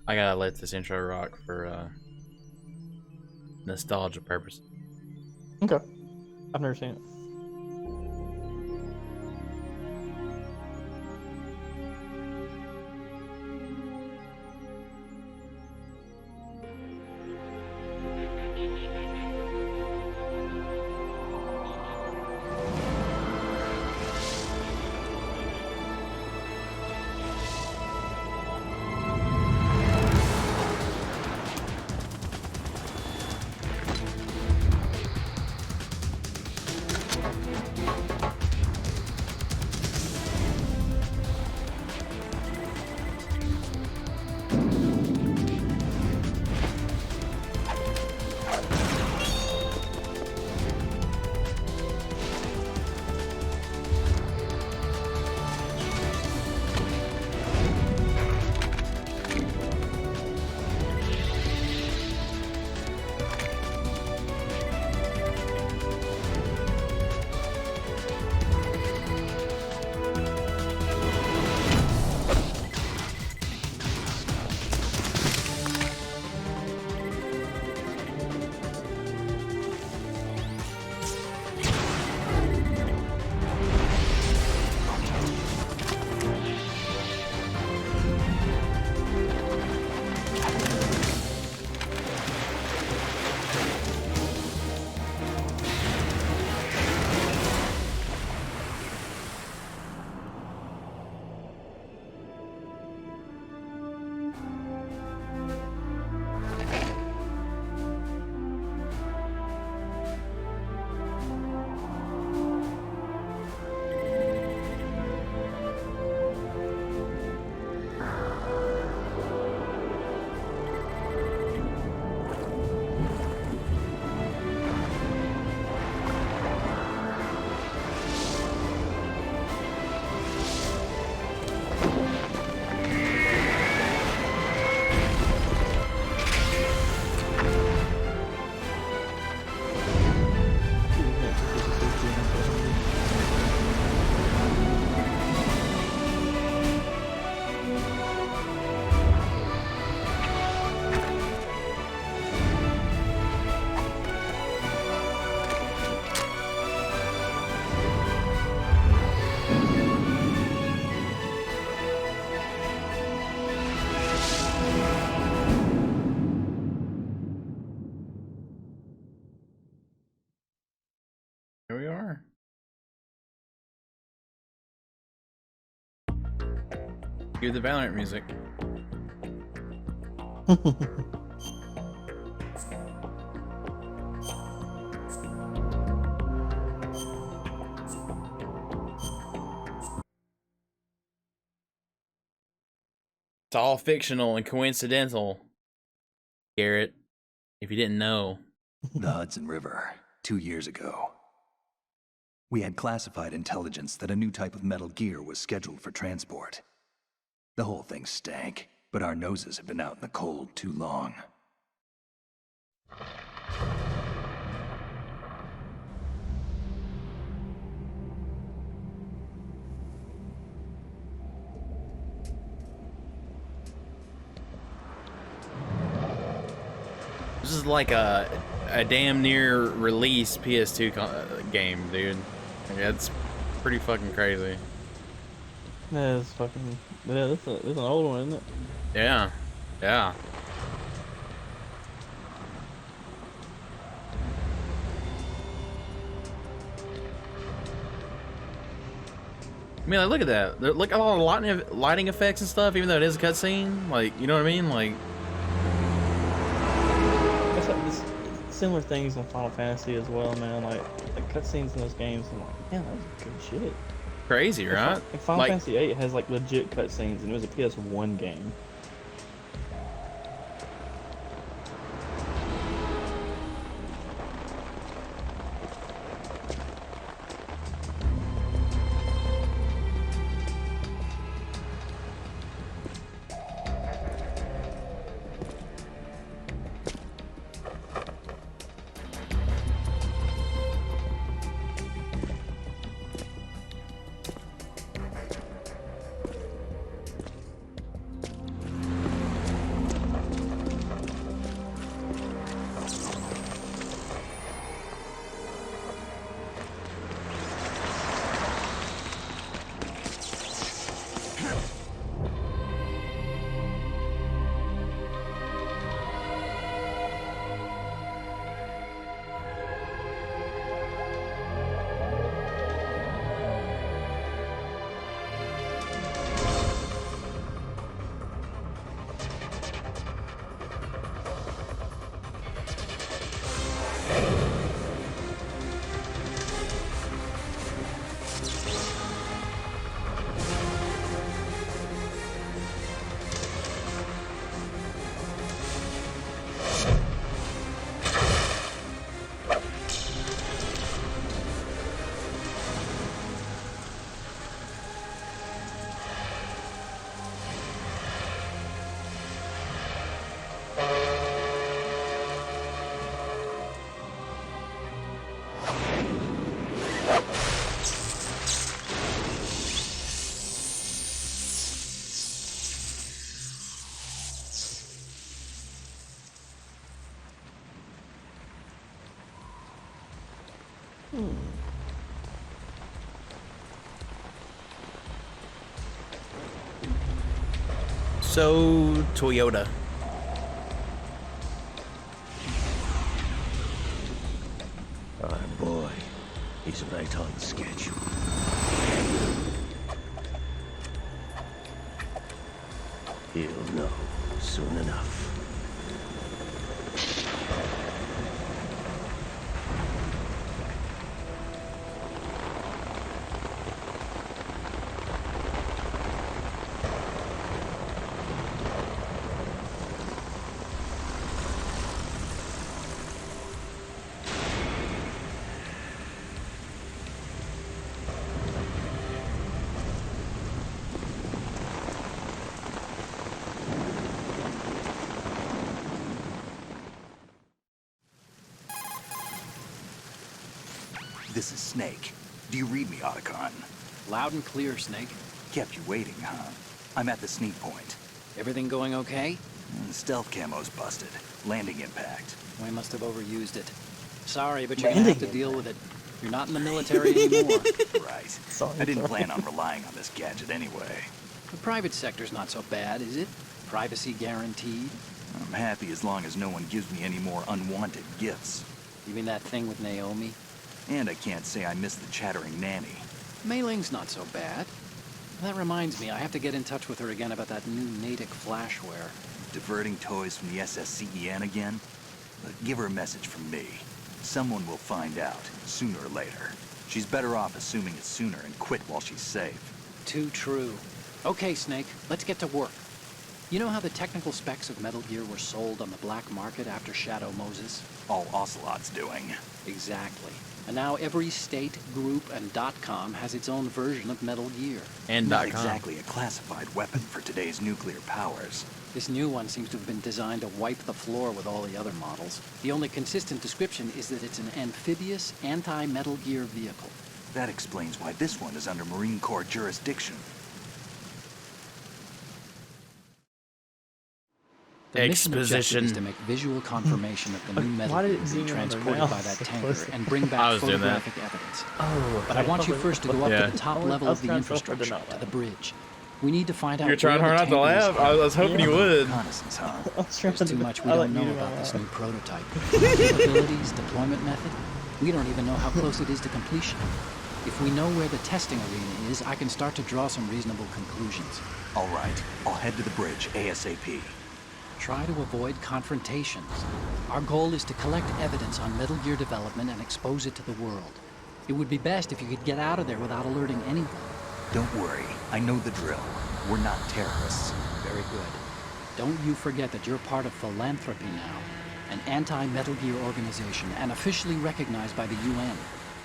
I gotta let this intro rock for nostalgia purposes. Okay. I've never seen it. Here we are. Hear the Valorant music. It's all fictional and coincidental, Garrett, if you didn't know. The Hudson River, 2 years ago. We had classified intelligence that a new type of metal gear was scheduled for transport. The whole thing stank, but our noses had been out in the cold too long. This is like a damn near release PS2 game, dude. It's pretty fucking crazy. Yeah, it's fucking. Yeah, this is an old one, isn't it? Yeah, yeah. I mean, like, look at that. Look at all the lighting effects and stuff, even though it is a cutscene. Like, you know what I mean? Like, It's like this, similar things in Final Fantasy as well, man. Like cutscenes in those games, I'm like, man, that was good shit. crazy, right? Like Final Fantasy 8 has like legit cutscenes, and it was a PS1 game. So, Toyota. Our boy is right on schedule. He'll know soon enough. This is Snake. Do you read me, Otacon? Loud and clear, Snake. Kept you waiting, huh? I'm at the sneak point. Everything going okay? Stealth camo's busted. Landing impact. We must have overused it. Sorry, but you're gonna Landing have to deal with it. You're not in the military anymore. Right. Sorry, I didn't sorry. plan on relying on this gadget anyway. The private sector's not so bad, is it? Privacy guaranteed? I'm happy as long as no one gives me any more unwanted gifts. You mean that thing with Naomi? And I can't say I miss the chattering nanny. Mei Ling's not so bad. That reminds me, I have to get in touch with her again about that new Natick flashware. Diverting toys from the SSCEN again? But give her a message from me. Someone will find out, sooner or later. She's better off assuming it sooner and quit while she's safe. Too true. Okay, Snake, let's get to work. You know how the technical specs of Metal Gear were sold on the black market after Shadow Moses? All Ocelot's doing. Exactly. And now every state, group, and .com has its own version of Metal Gear. And Not .com. exactly a classified weapon for today's nuclear powers. This new one seems to have been designed to wipe the floor with all the other models. The only consistent description is that it's an amphibious, anti-Metal Gear vehicle. That explains why this one is under Marine Corps jurisdiction. The mission objective Exposition. is to make visual confirmation of the new Metal Why did Gear it being zoom in on their transported by mouths that so tanker closely? and bring I back was doing that. photographic evidence. Oh, But I want you first to go up Yeah. to the top I was- level I of was the trying so hard to infrastructure, not to the laugh. bridge. We need to find out You're trying where hard the not to tanker is laugh. I headed. was hoping you Yeah. would. Reconnaissance, huh? I was trying There's to- too much we I don't let you know do my about this laugh. new prototype. Capabilities, deployment method. We don't even know how close it is to completion. If we know where the testing arena is, I can start to draw some reasonable conclusions. All right, I'll head to the bridge ASAP. Try to avoid confrontations. Our goal is to collect evidence on Metal Gear development and expose it to the world. It would be best if you could get out of there without alerting anyone. Don't worry, I know the drill. We're not terrorists. Very good. Don't you forget that you're part of Philanthropy now, an anti-Metal Gear organization and officially recognized by the UN.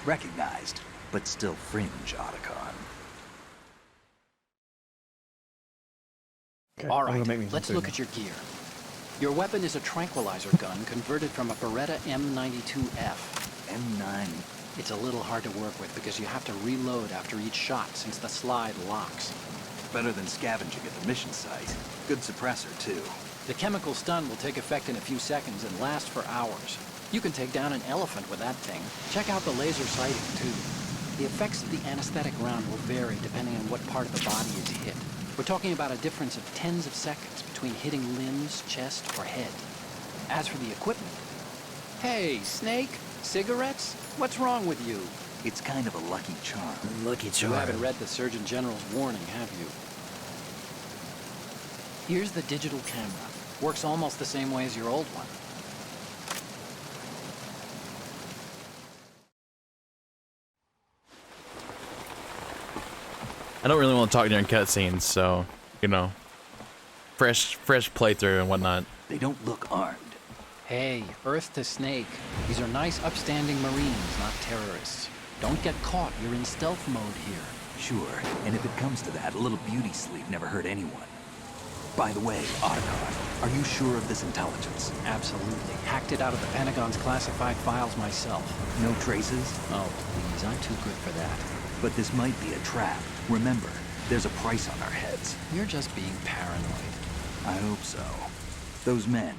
Recognized, but still fringe, Otacon. Okay, All I'm gonna right, make me some let's food look now. at your gear. Your weapon is a tranquilizer gun converted from a Beretta M92F. M9. It's a little hard to work with because you have to reload after each shot since the slide locks. Better than scavenging at the mission site. Good suppressor, too. The chemical stun will take effect in a few seconds and last for hours. You can take down an elephant with that thing. Check out the laser sighting, too. The effects of the anesthetic round will vary depending on what part of the body is hit. We're talking about a difference of tens of seconds between hitting limbs, chest, or head. As for the equipment... Hey, Snake, cigarettes? What's wrong with you? It's kind of a lucky charm. Lucky You haven't read the Surgeon General's warning, have you? Here's the digital camera. Works almost the same way as your old one. I don't really want to talk during cutscenes, so, you know, fresh playthrough and whatnot. They don't look armed. Hey, Earth to Snake. These are nice, upstanding Marines, not terrorists. Don't get caught. You're in stealth mode here. Sure, and if it comes to that, a little beauty sleep never hurt anyone. By the way, Otacon, are you sure of this intelligence? Absolutely. Hacked it out of the Pentagon's classified files myself. No traces? Oh, please. I'm too good for that. But this might be a trap. Remember, there's a price on our heads. You're just being paranoid. I hope so. Those men,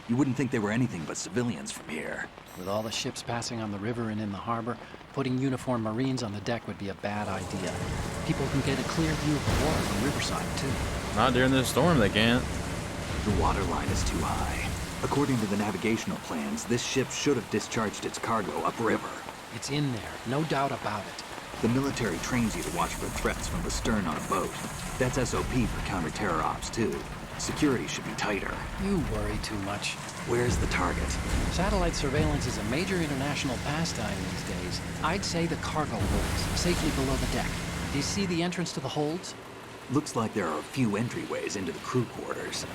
You wouldn't think they were anything but civilians from here. With all the ships passing on the river and in the harbor, putting uniformed Marines on the deck would be a bad idea. People can get a clear view of the water from Riverside, too. Not during this storm, they can't. The water line is too high. According to the navigational plans, this ship should have discharged its cargo upriver. It's in there, no doubt about it. The military trains you to watch for threats from the stern on a boat. That's SOP for counter-terror ops, too. Security should be tighter. You worry too much. Where's the target? Satellite surveillance is a major international pastime these days. I'd say the cargo holds, safely below the deck. Do you see the entrance to the holds? Looks like there are a few entryways into the crew quarters.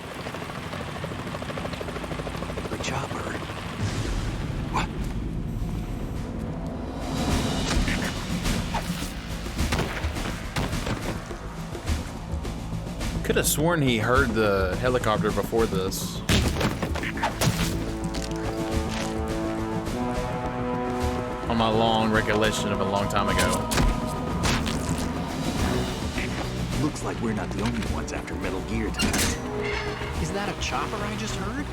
The chopper. What? Could have sworn he heard the helicopter before this. On my long recollection of a long time ago. Looks like we're not the only ones after Metal Gear tonight. Is that a chopper I just heard?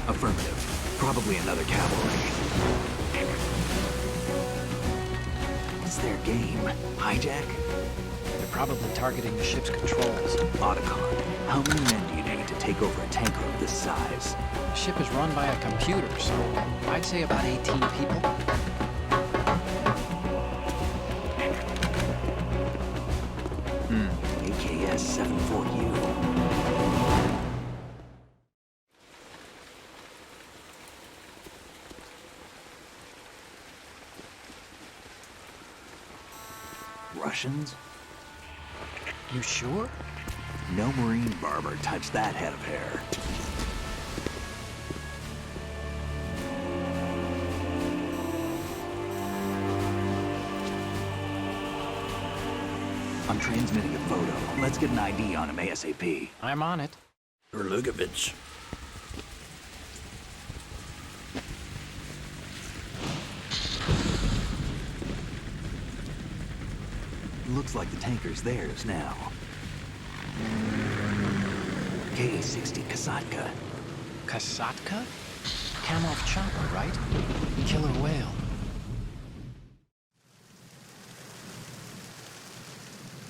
Affirmative. Probably another cavalry. What's their game? Hijack? They're probably targeting the ship's controls. Otacon. How many men do you need to take over a tanker of this size? The ship is run by a computer, so I'd say about 18 people. AKS 74U. Russians? You sure? No Marine barber touched that head of hair. I'm transmitting a photo. Let's get an ID on him ASAP. I'm on it. Erlugovich. Looks like the tanker's theirs now. KA-60 Kasatka. Kasatka? Kamov chopper, right? Killer whale.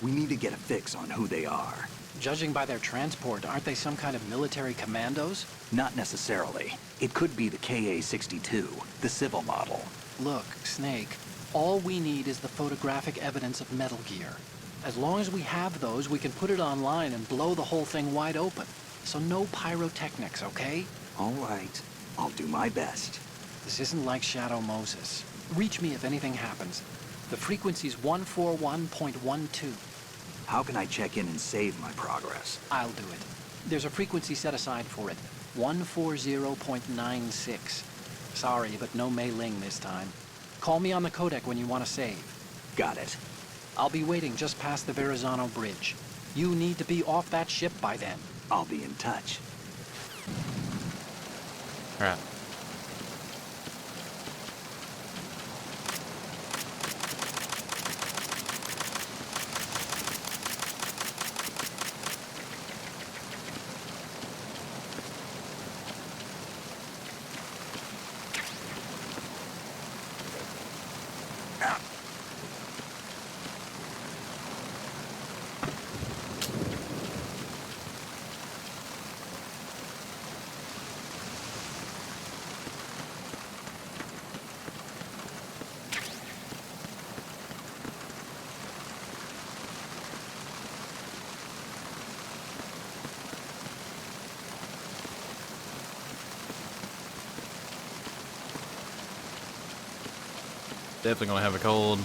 We need to get a fix on who they are. Judging by their transport, aren't they some kind of military commandos? Not necessarily. It could be the KA-62, the civil model. Look, Snake, all we need is the photographic evidence of Metal Gear. As long as we have those, we can put it online and blow the whole thing wide open. So no pyrotechnics, okay? All right. I'll do my best. This isn't like Shadow Moses. Reach me if anything happens. The frequency's 141.12. How can I check in and save my progress? I'll do it. There's a frequency set aside for it. 140.96. Sorry, but no Mei Ling this time. Call me on the codec when you want to save. Got it. I'll be waiting just past the Verrazano Bridge. You need to be off that ship by then. I'll be in touch. All right. Definitely gonna have a cold.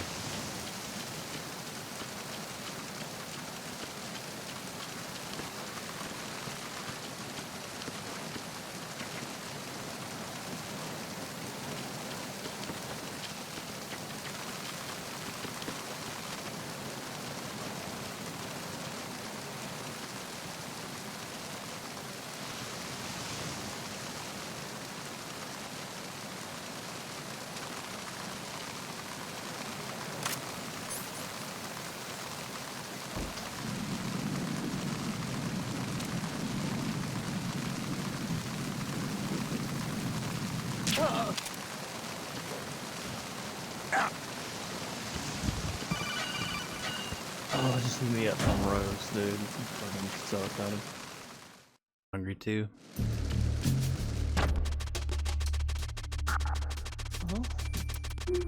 Oh, just leave me up on roast, dude. I'm fucking so excited. Hungry too.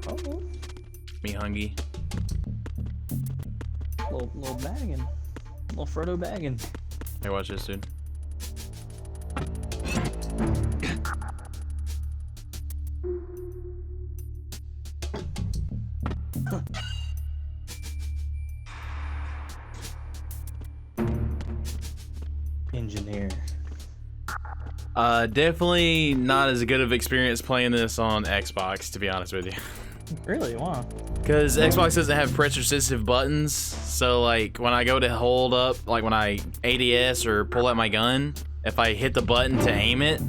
Oh. Me hungry. Little bagging. Little Frodo bagging. Hey, watch this, dude. Engineer. Definitely not as good of experience playing this on Xbox, to be honest with you. Really? Why? Because Xbox doesn't have pressure-sensitive buttons, so like when I go to hold up, like when I ADS or pull out my gun, if I hit the button to aim it,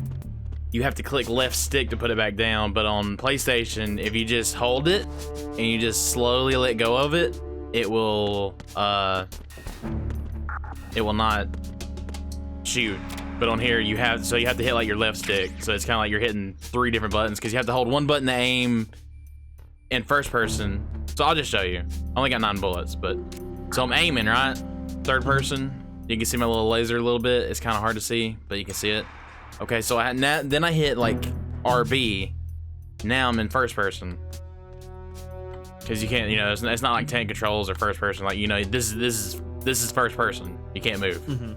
you have to click left stick to put it back down. But on PlayStation, if you just hold it and you just slowly let go of it, it will not shoot. But on here, you have to hit like your left stick, so it's kind of like you're hitting 3 different buttons because you have to hold one button to aim in first person. So I'll just show you. I only got 9 bullets, but so I'm aiming, right? Third person. You can see my little laser a little bit. It's kind of hard to see, but you can see it. Okay, so then I hit like RB. Now I'm in first person. Because you can't, you know, it's not like tank controls or first person. Like, you know, this is first person. You can't move. Mm-hmm.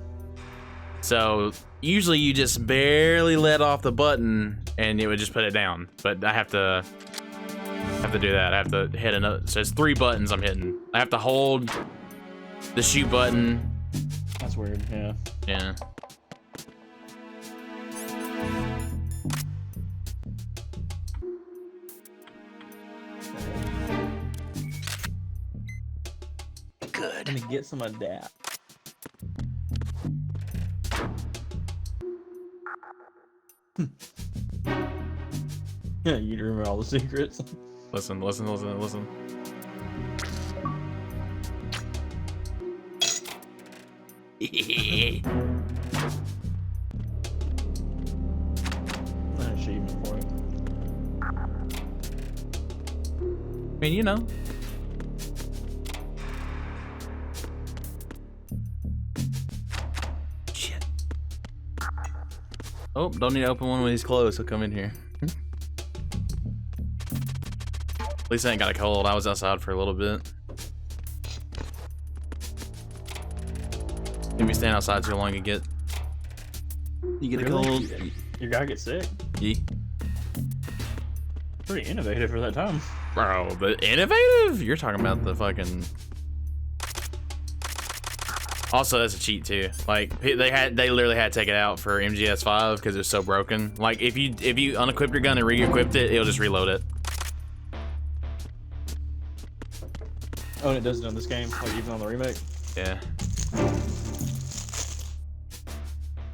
So usually you just barely let off the button and it would just put it down. But I have to do that. I have to hit another. So it's 3 buttons I'm hitting. I have to hold the shoot button. That's weird. Yeah. Yeah. Good. Let me get some of that. Yeah, you remember all the secrets. Listen. An achievement for it. I mean, you know. Shit. Oh, don't need to open one when he's closed. He'll come in here. At least I ain't got a cold. I was outside for a little bit. If you stand outside too long, you get a cold. Your guy gets sick. Yeah. Pretty innovative for that time. Bro, but innovative? You're talking about the fucking. Also, that's a cheat too. Like they literally had to take it out for MGS5 because it was so broken. Like if you unequip your gun and re-equipped it, it'll just reload it. Oh, and it does it on this game, like even on the remake. Yeah.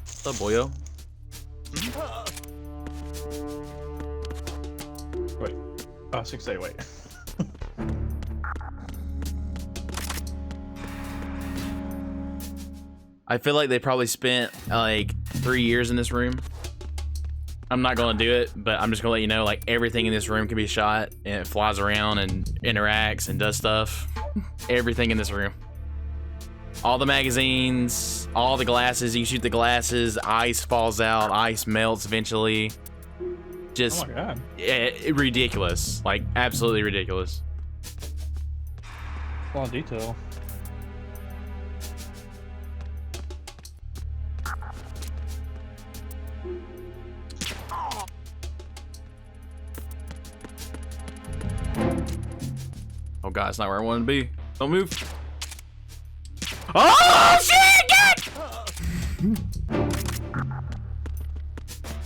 What's up, boyo? Wait. Oh, 6A, wait. I feel like they probably spent like 3 years in this room. I'm not gonna do it, but I'm just gonna let you know, like everything in this room can be shot and it flies around and interacts and does stuff. Everything in this room. All the magazines, all the glasses, you shoot the glasses, ice falls out, ice melts eventually. Just, Oh my god. ridiculous. Like, absolutely ridiculous. A lot of detail. Oh god, it's not where I wanted to be. Don't move. Oh shit! God!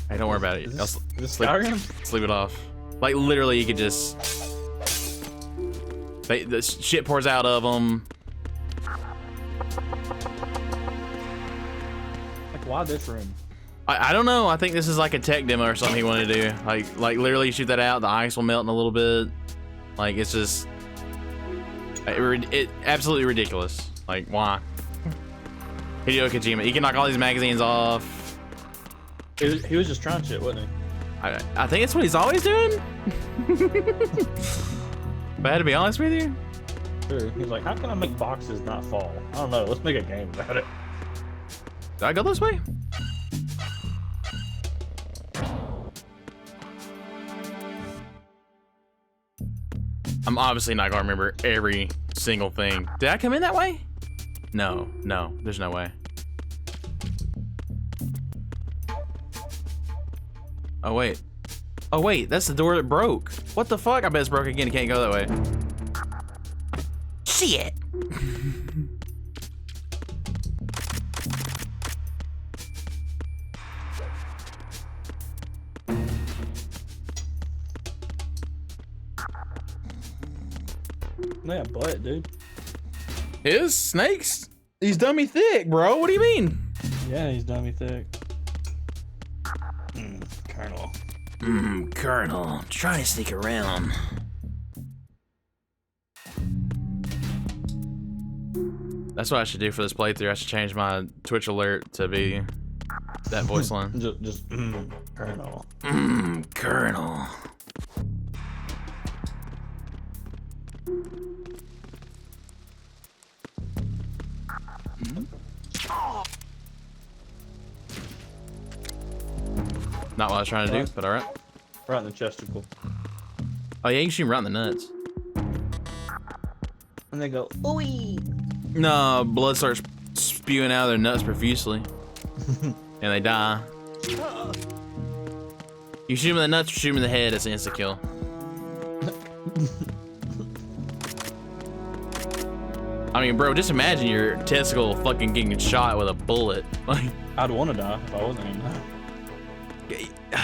Hey, don't worry about it. Is this sleep, Skyrim? sleep it off. Like literally, you could just. The shit pours out of them. Like, why this room? I don't know. I think this is like a tech demo or something he wanted to do. Like literally, you shoot that out, the ice will melt in a little bit. Like it's just. It absolutely ridiculous. Like why? Hideo Kojima. He can knock all these magazines off. He was just trying shit, wasn't he? I think it's what he's always doing. I had to be honest with you. Sure. He's like, how can I make boxes not fall? I don't know. Let's make a game about it. Did I go this way? I'm obviously not gonna remember every single thing. Did I come in that way? No, there's no way. Oh wait, that's the door that broke. What the fuck? I bet it's broke again. You can't go that way. Shit. Yeah, butt, dude. His snakes? He's dummy thick, bro. What do you mean? Yeah, he's dummy thick. Colonel. Colonel, try to sneak around. That's what I should do for this playthrough. I should change my Twitch alert to be that voice line. just Colonel. Colonel. Not what I was trying to do, but alright. Right in the chesticle. Oh yeah, you can shoot him right in the nuts. And they go, ooey. No, blood starts spewing out of their nuts profusely. And they die. You shoot him in the nuts, shoot him in the head, it's an insta kill. I mean, bro, just imagine your testicle fucking getting shot with a bullet. Like, I'd want to die if I wasn't gonna die.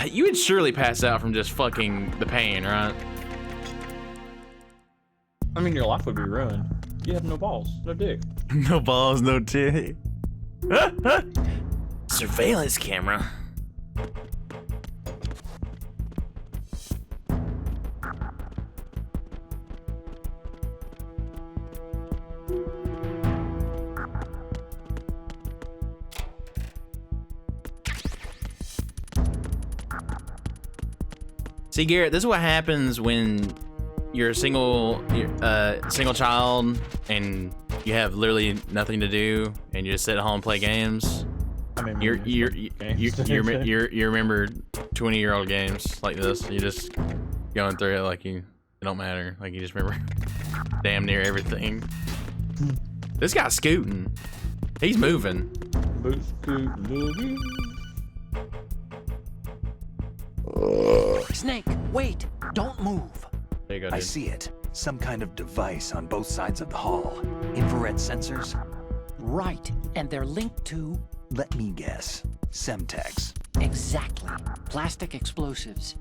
you would surely pass out from just fucking the pain, right? I mean, your life would be ruined. You have no balls, no dick. No balls, no titty. Surveillance camera. See, Garrett, this is what happens when you're a single child and you have literally nothing to do and you just sit at home and play games. I mean, You remember 20-year-old games like this. You just going through it like it don't matter. Like you just remember damn near everything. This guy's scooting. He's moving. Boot scoot boogie. Snake, wait! Don't move! There you go, I dude. see it. Some kind of device on both sides of the hall. Infrared sensors? Right, and they're linked to... Let me guess. Semtex. Exactly. Plastic explosives.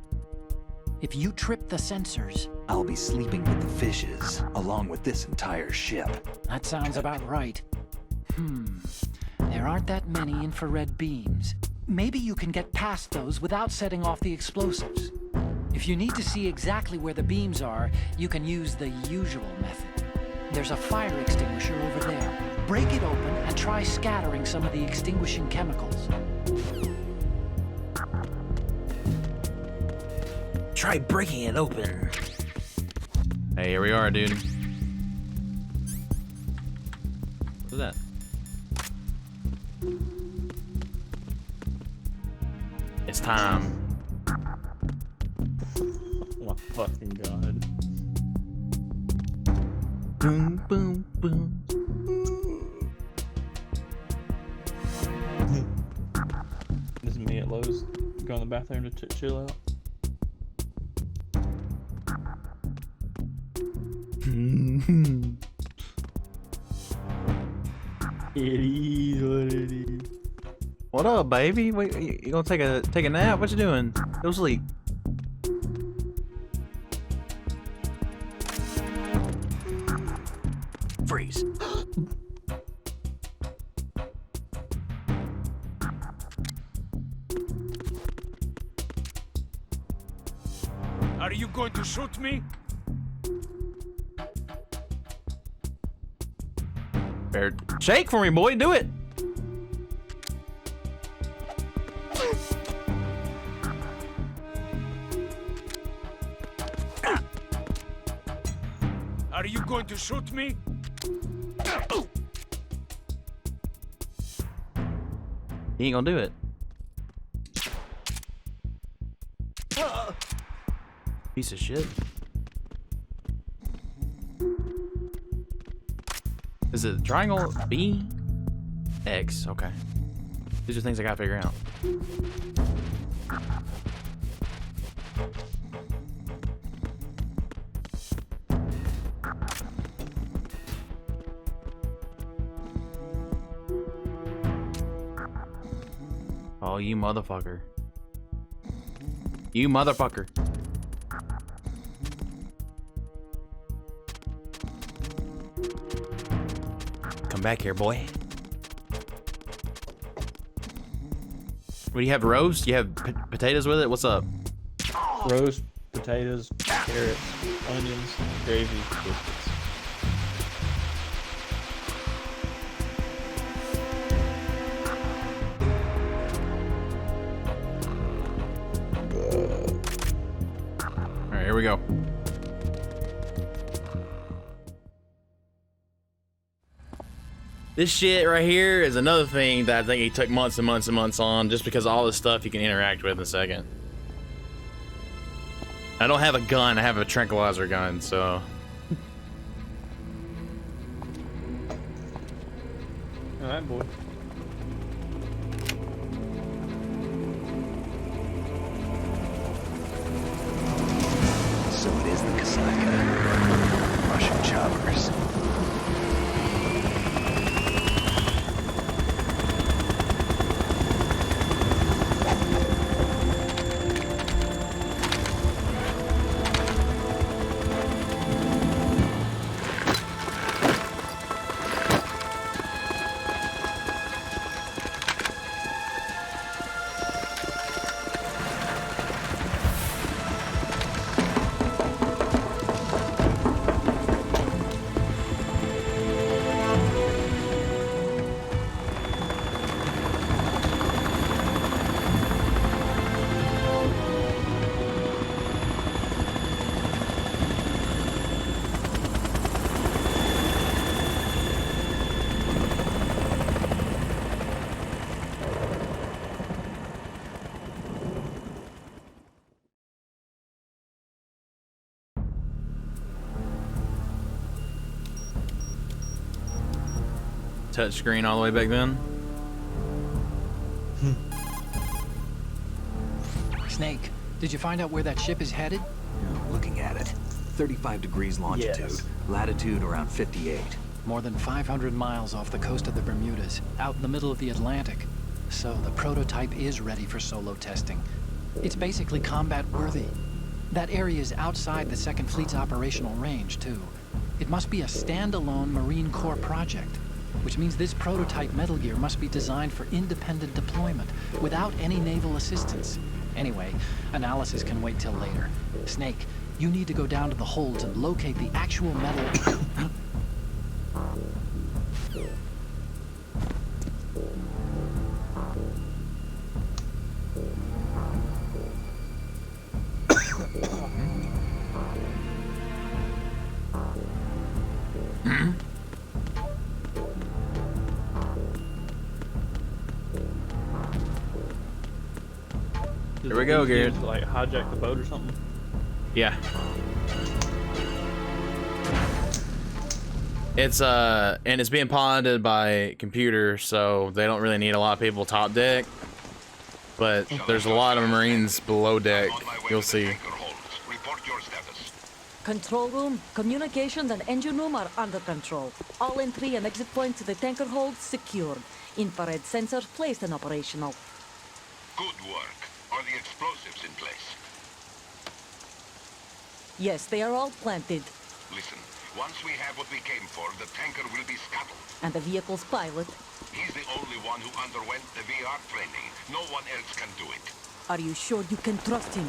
If you trip the sensors... I'll be sleeping with the fishes, along with this entire ship. That sounds about right. There aren't that many infrared beams. Maybe you can get past those without setting off the explosives. If you need to see exactly where the beams are, you can use the usual method. There's a fire extinguisher over there. Break it open and try scattering some of the extinguishing chemicals. Try breaking it open. Hey, here we are, dude. What's that? It's time. Oh my fucking god. Boom, boom, boom. This is me at Lowe's. Go in the bathroom to chill out. It is what it is. What up, baby? Wait, you gonna take a nap? What you doing? Go sleep. Freeze. Are you going to shoot me? Bear, shake for me, boy. Do it. Are you going to shoot me? He ain't gonna do it. Piece of shit. Is it triangle B? X, okay. These are things I gotta figure out. Oh, you motherfucker. You motherfucker. Come back here, boy. What do you have, roast? You have potatoes with it? What's up? Roast, potatoes, carrots, onions, gravy, biscuits. All right, here we go. This shit right here is another thing that I think he took months and months and months on, just because of all this stuff you can interact with in a second. I don't have a gun, I have a tranquilizer gun, so. Alright, boy. So it is the Kasaka. Russian choppers. Touch screen all the way back then. Snake, did you find out where that ship is headed? Looking at it. 35 degrees longitude. Yes. Latitude around 58. More than 500 miles off the coast of the Bermudas, out in the middle of the Atlantic. So the prototype is ready for solo testing. It's basically combat worthy. That area is outside the Second Fleet's operational range, too. It must be a standalone Marine Corps project, which means this prototype Metal Gear must be designed for independent deployment, without any naval assistance. Anyway, analysis can wait till later. Snake, you need to go down to the holds and locate the actual metal... Here we go, Garrett. Like hijack the boat or something. Yeah. It's and it's being piloted by computer, so they don't really need a lot of people top deck. But there's a lot of Marines below deck. You'll see. Control room, communications, and engine room are under control. All entry and exit points to the tanker hold secured. Infrared sensors placed and operational. Good work. Are the explosives in place? Yes, they are all planted. Listen, once we have what we came for, the tanker will be scuttled. And the vehicle's pilot. He's the only one who underwent the VR training. No one else can do it. Are you sure you can trust him?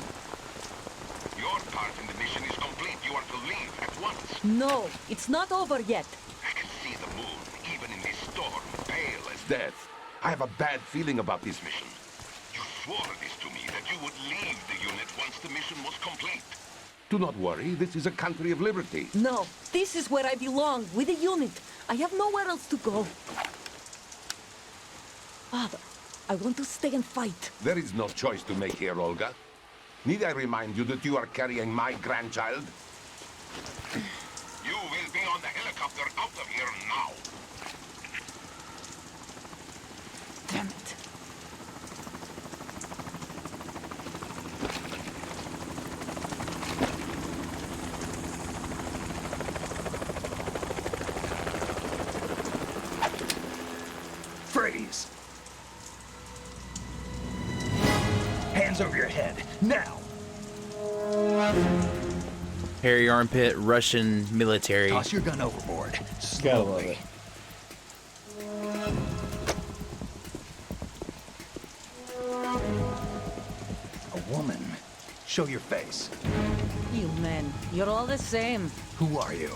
Your part in the mission is complete. You are to leave at once. No, it's not over yet. I can see the moon, even in this storm, pale as death. I have a bad feeling about this mission. You swore this to me, that you would leave the unit once the mission was complete. Do not worry, this is a country of liberty. No, this is where I belong, with the unit. I have nowhere else to go. Father, I want to stay and fight. There is no choice to make here, Olga. Need I remind you that you are carrying my grandchild? You will be on the helicopter out of here now. Damn it. Freeze! Hands over your head, now! Hairy armpit, Russian military. Toss your gun overboard, Gotta love slowly. it. A woman. Show your face. You men, you're all the same. Who are you?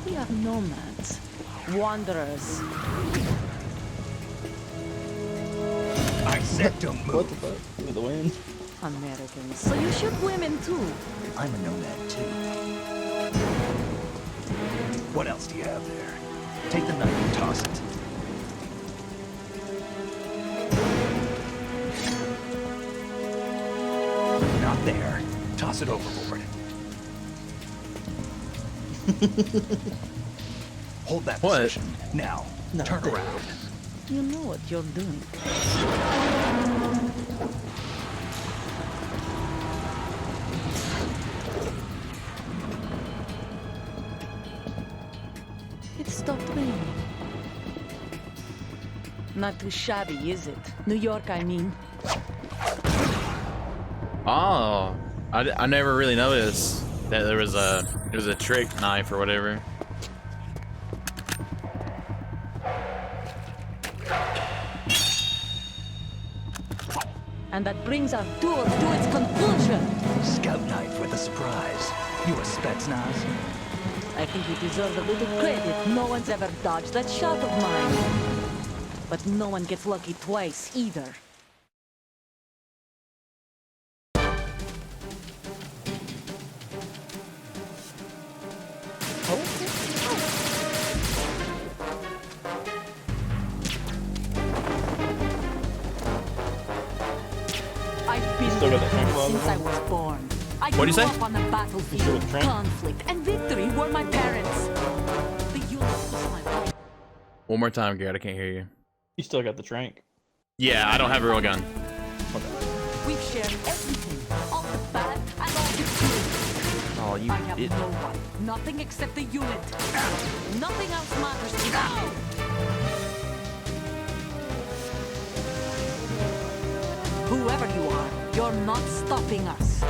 We are nomads, wanderers. I said don't move. What the fuck? With the wind? Americans. So you shoot women too. I'm a nomad too. What else do you have there? Take the knife and toss it. Not there. Toss it overboard. Hold that What? position. Now, Not turn there. around. You know what you're doing. It stopped raining. Not too shabby, is it? New York, I mean. Oh, I never really noticed that there was a trick knife or whatever. And that brings our tour to its conclusion. Scout knife with a surprise. You a Spetsnaz? I think you deserve a little credit. No one's ever dodged that shot of mine. But no one gets lucky twice, either. I've been Still got the there trank rifle? since I was born. I What'd you grew say? up on the Still battlefield. with the trank? Conflict and victory were my parents. The unit was my life. One more time, Garrett. I can't hear you. You still got the trank. Yeah, I don't have a real gun. We've shared everything, all the bad and all the good. Oh, you I have did. no one, nothing except the unit. Nothing else matters to me. Whoever you are, you're not stopping us.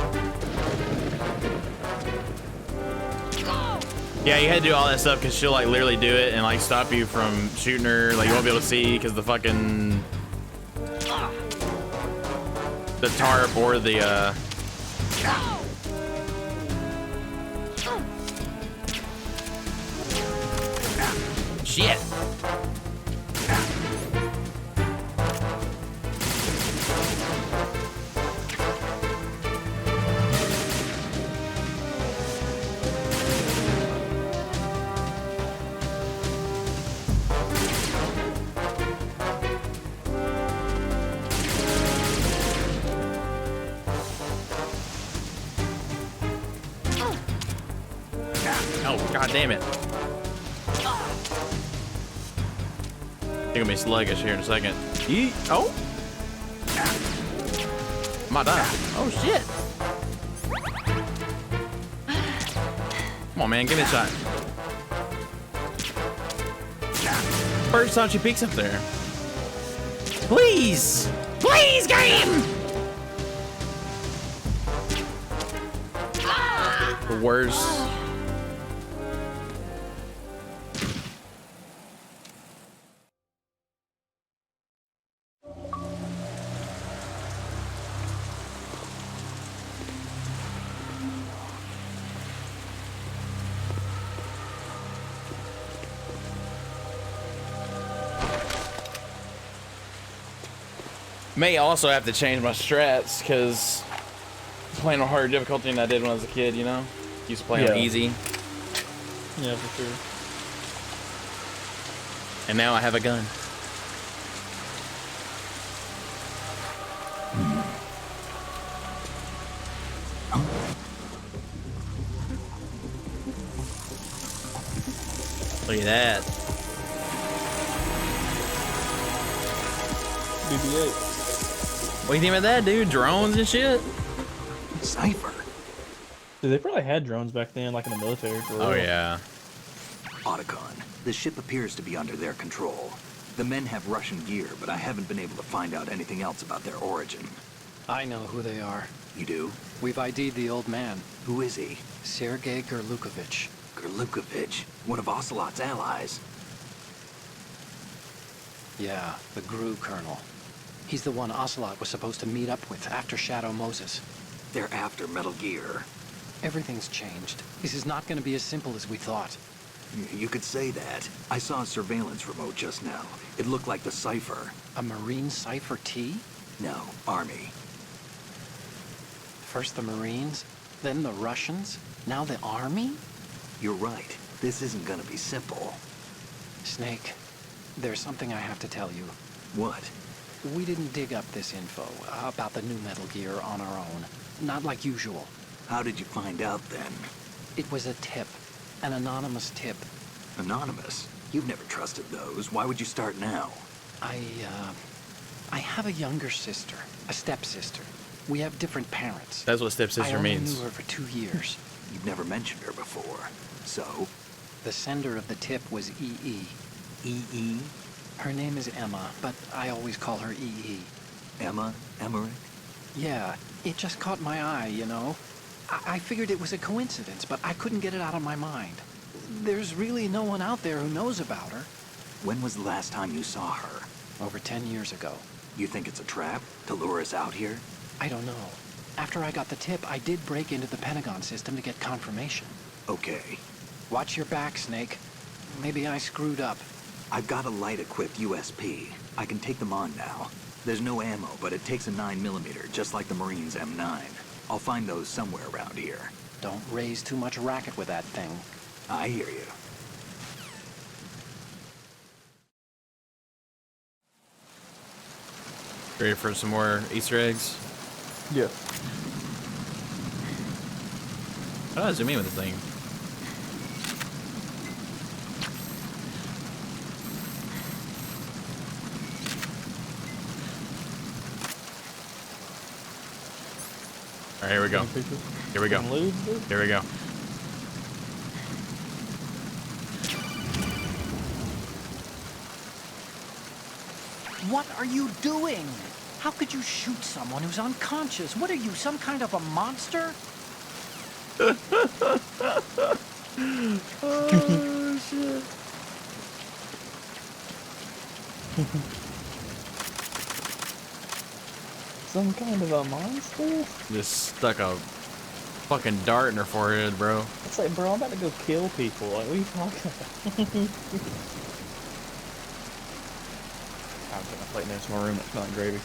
Yeah, you had to do all that stuff because she'll like literally do it and like stop you from shooting her. Like you won't be able to see because the fucking the tarp or the shit. Oh, god damn it. You're gonna be sluggish here in a second. Yeet. Oh! Am I dying? Oh shit! Come on, man, give me a shot. First time she peeks up there. Please! Please, game! The worst. May also have to change my strats because playing on harder difficulty than I did when I was a kid, you know? Used to play on easy. Yeah, for sure. And now I have a gun. Look at that. BB-8. What do you think about that, dude? Drones and shit? Cypher. Dude, they probably had drones back then, like in the military. For Oh, real. yeah. Otacon. The ship appears to be under their control. The men have Russian gear, but I haven't been able to find out anything else about their origin. I know who they are. You do? We've ID'd the old man, Who is he? Sergei Gerlukovich. Gerlukovich, one of Ocelot's allies. Yeah, the GRU colonel. He's the one Ocelot was supposed to meet up with after Shadow Moses. They're after Metal Gear. Everything's changed. This is not going to be as simple as we thought. You could say that. I saw a surveillance remote just now. It looked like the Cypher. A Marine Cypher T? No, Army. First the Marines, then the Russians, now the Army? You're right. This isn't gonna be simple. Snake, there's something I have to tell you. What? We didn't dig up this info about the new Metal Gear on our own. Not like usual. How did you find out then? It was a tip. An anonymous tip. Anonymous? You've never trusted those. Why would you start now? I have a younger sister, a stepsister. We have different parents. That's what stepsister I only means. knew her for 2 years. You've never mentioned her before. So? The sender of the tip was EE. E.E.? Her name is Emma, but I always call her EE. Emma? Emmerich? Yeah, it just caught my eye, you know? I figured it was a coincidence, but I couldn't get it out of my mind. There's really no one out there who knows about her. When was the last time you saw her? Over 10 years ago. You think it's a trap? To lure us out here? I don't know. After I got the tip, I did break into the Pentagon system to get confirmation. Okay. Watch your back, Snake. Maybe I screwed up. I've got a light-equipped USP. I can take them on now. There's no ammo, but it takes a 9mm, just like the Marines' M9. I'll find those somewhere around here. Don't raise too much racket with that thing. I hear you. Ready for some more Easter eggs? Yeah. How do I zoom in with this thing? All right, here we go. Here we go. Here we go. What are you doing? How could you shoot someone who's unconscious? What are you, some kind of a monster? Oh, shit. Some kind of a monster? Just stuck a fucking dart in her forehead, bro. It's like, bro, I'm about to go kill people. Like, what are you talking about? I'm putting a plate next to my room. It's smelling gravy.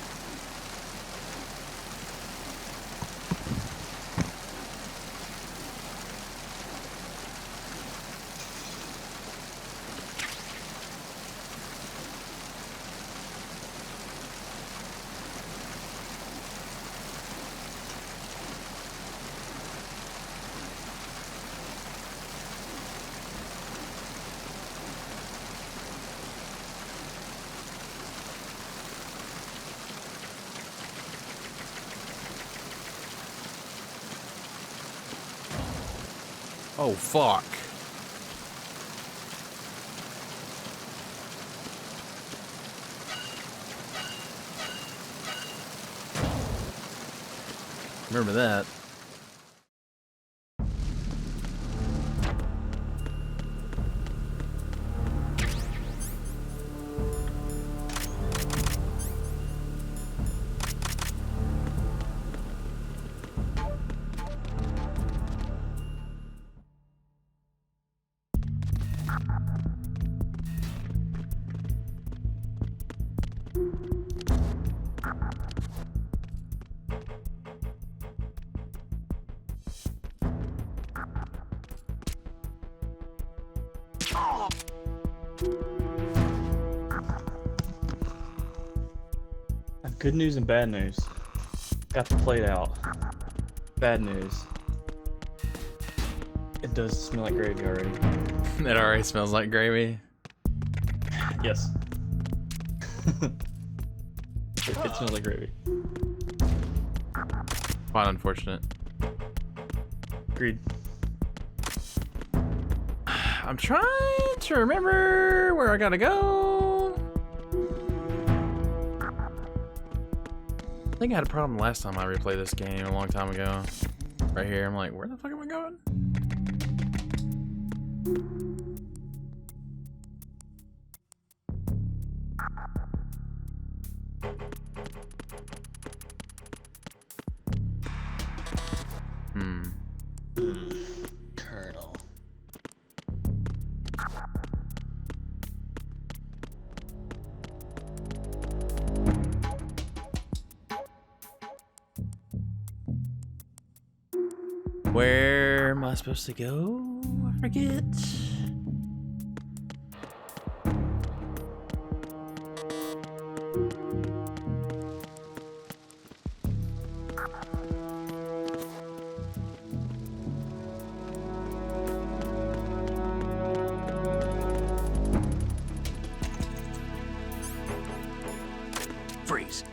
Oh, fuck. Remember that. Good news and bad news. Got the plate out. Bad news. It does smell like gravy already. It already smells like gravy. Yes. It smells like gravy. Quite unfortunate. Agreed. I'm trying to remember where I gotta go. I think I had a problem last time I replayed this game a long time ago. Right here, I'm like, where the fuck am I going? Colonel. Where am I supposed to go? I forget. Freeze.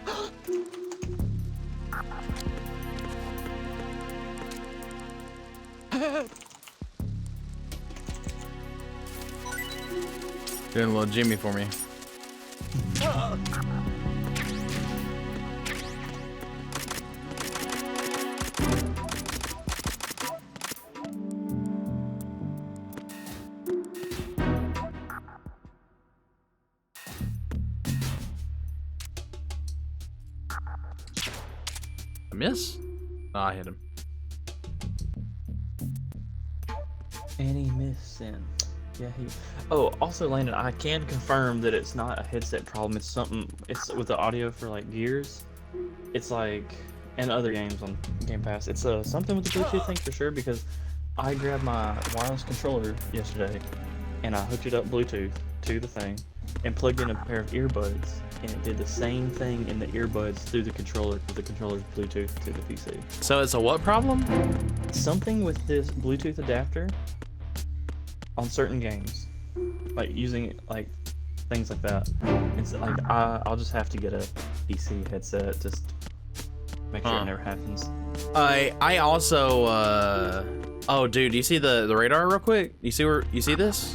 Doing a little Jimmy for me. I miss? Oh, I hit him. And he missed in. Yeah, he. Oh, also, Landon, I can confirm that it's not a headset problem. It's something. It's with the audio for like Gears. It's like, and other games on Game Pass. It's something with the Bluetooth thing for sure, because I grabbed my wireless controller yesterday and I hooked it up Bluetooth to the thing and plugged in a pair of earbuds, and it did the same thing in the earbuds through the controller, because the controller's Bluetooth to the PC. So it's a what problem? Something with this Bluetooth adapter on certain games, like using like things like that. It's like I'll just have to get a PC headset, just make sure it never happens. I also oh dude, do you see the radar real quick? You see this?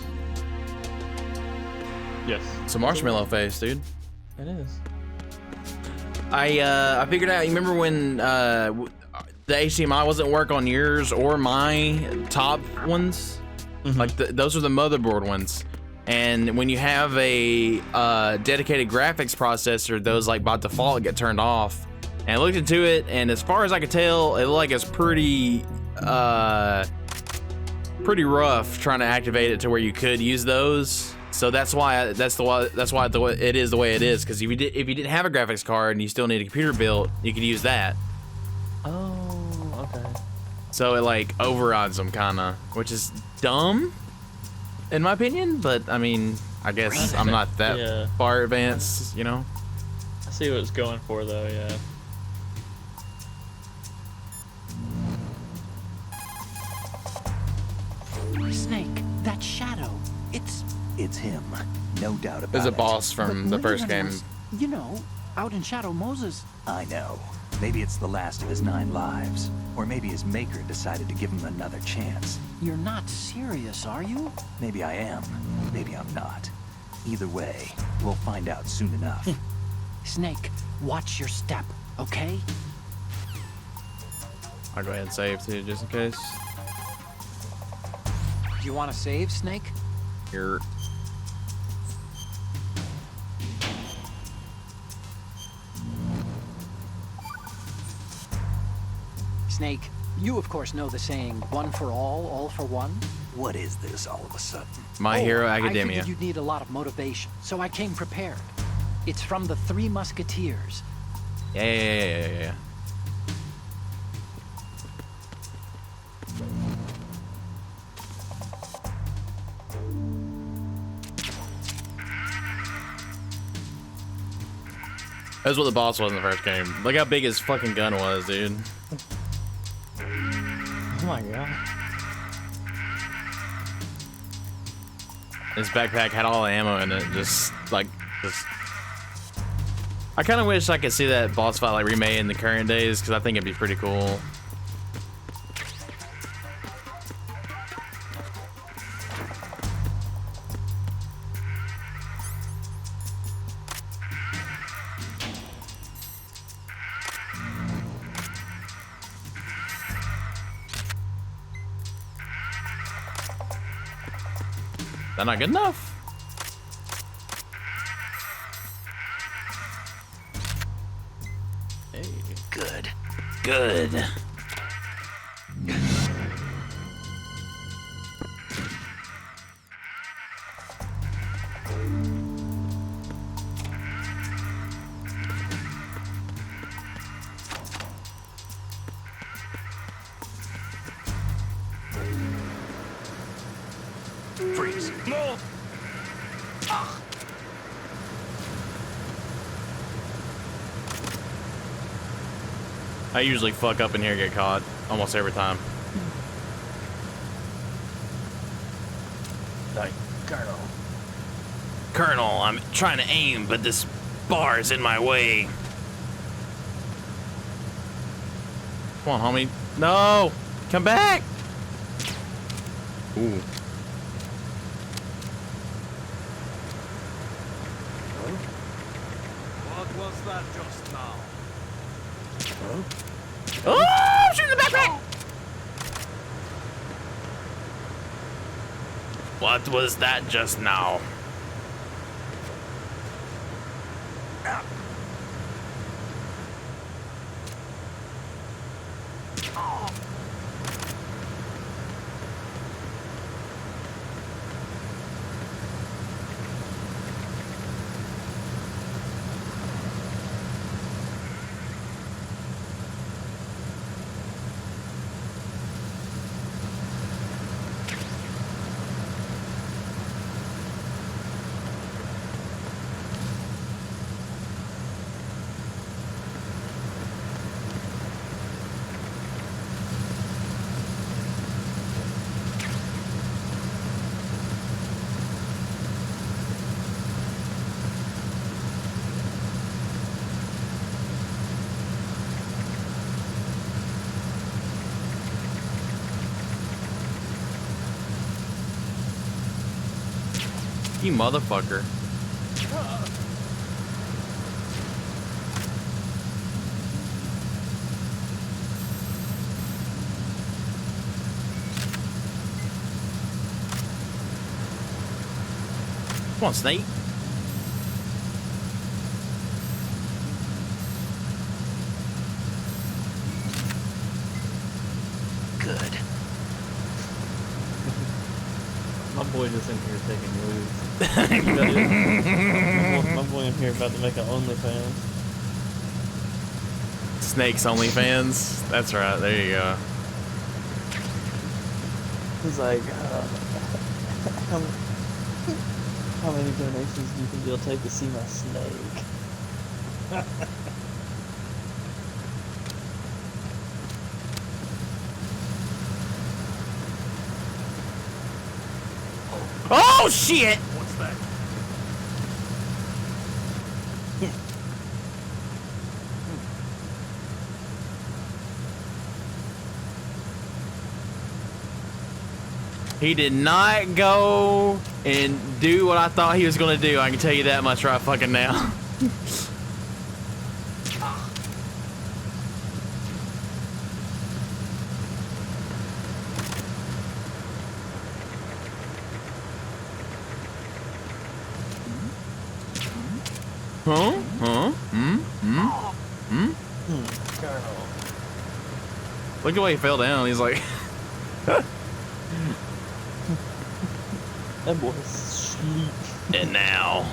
Yes. It's a marshmallow face, dude. It is. I figured out. You remember when the HDMI wasn't work on yours or my top ones? Mm-hmm. Like those are the motherboard ones. And when you have a dedicated graphics processor, those like by default get turned off. And I looked into it, and as far as I could tell, it looked like it's pretty rough trying to activate it to where you could use those. So that's why it is the way it is. Because if you didn't have a graphics card and you still need a computer built, you could use that. Oh, okay. So it like overrides them kinda, which is dumb, in my opinion. But I mean, I guess I'm not that far advanced, you know. I see what it's going for though. Yeah. Snake, that shadow, It's him, no doubt about it. There's a boss from the first game. You know, out in Shadow Moses. I know. Maybe it's the last of his 9 lives. Or maybe his maker decided to give him another chance. You're not serious, are you? Maybe I am. Maybe I'm not. Either way, we'll find out soon enough. Snake, watch your step, okay? I'll go ahead and save too, just in case. Do you want to save, Snake? Here. Snake, you of course know the saying, one for all for one? What is this all of a sudden? My Hero I Academia. figured you'd need a lot of motivation, so I came prepared. It's from the Three Musketeers. Yeah. That's what the boss was in the first game. Look how big his fucking gun was, dude. Oh my god. His backpack had all the ammo in it, just. I kind of wish I could see that boss fight like remade in the current days, because I think it'd be pretty cool. That not good enough? Hey. Good. Good. Freeze. No! I usually fuck up in here and get caught almost every time. Like, Colonel. Colonel, I'm trying to aim, but this bar is in my way. Come on, homie. No! Come back! Ooh. What was that just now? Oh! Shoot in the backpack! What was that just now? You motherfucker. Come on, Snake. Good. My boy just in here taking moves. My boy in here about to make an OnlyFans. Snake's OnlyFans. That's right. There you go. He's like, how many donations do you think you'll take to see my snake? Oh shit! What's that? He did not go and do what I thought he was gonna do. I can tell you that much right fucking now. Huh? Huh? Colonel. Look at the way he fell down. He's like, That boy's sleep. and now.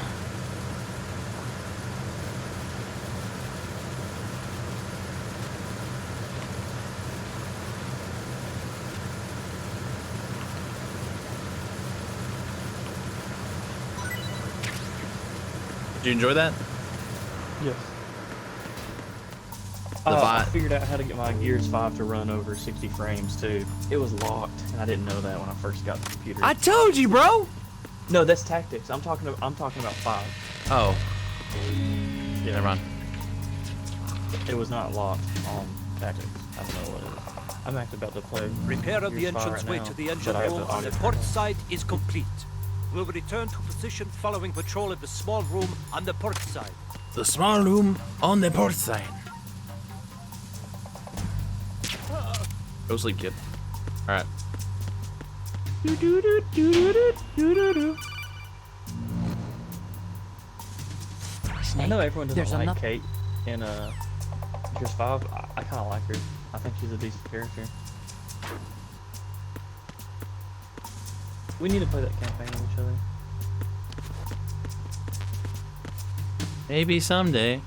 Did you enjoy that? Yes. I figured out how to get my Gears 5 to run over 60 frames too. It was locked, and I didn't know that when I first got the computer. I told you, bro. No, that's tactics. I'm talking about 5. Oh. Yeah. Never mind. It was not locked on tactics. I don't know what it is. I'm actually about to play. Repair of the Gears 5 entrance way right to the now, engine but I have room the on the audio port turned on. side is complete. We'll return to position following patrol of the small room on the port side. The small room on the port side. Go sleep, kid. All right. I know everyone doesn't There's like enough- Kate in Gears 5. I kind of like her. I think she's a decent character. We need to play that campaign with each other. Maybe someday.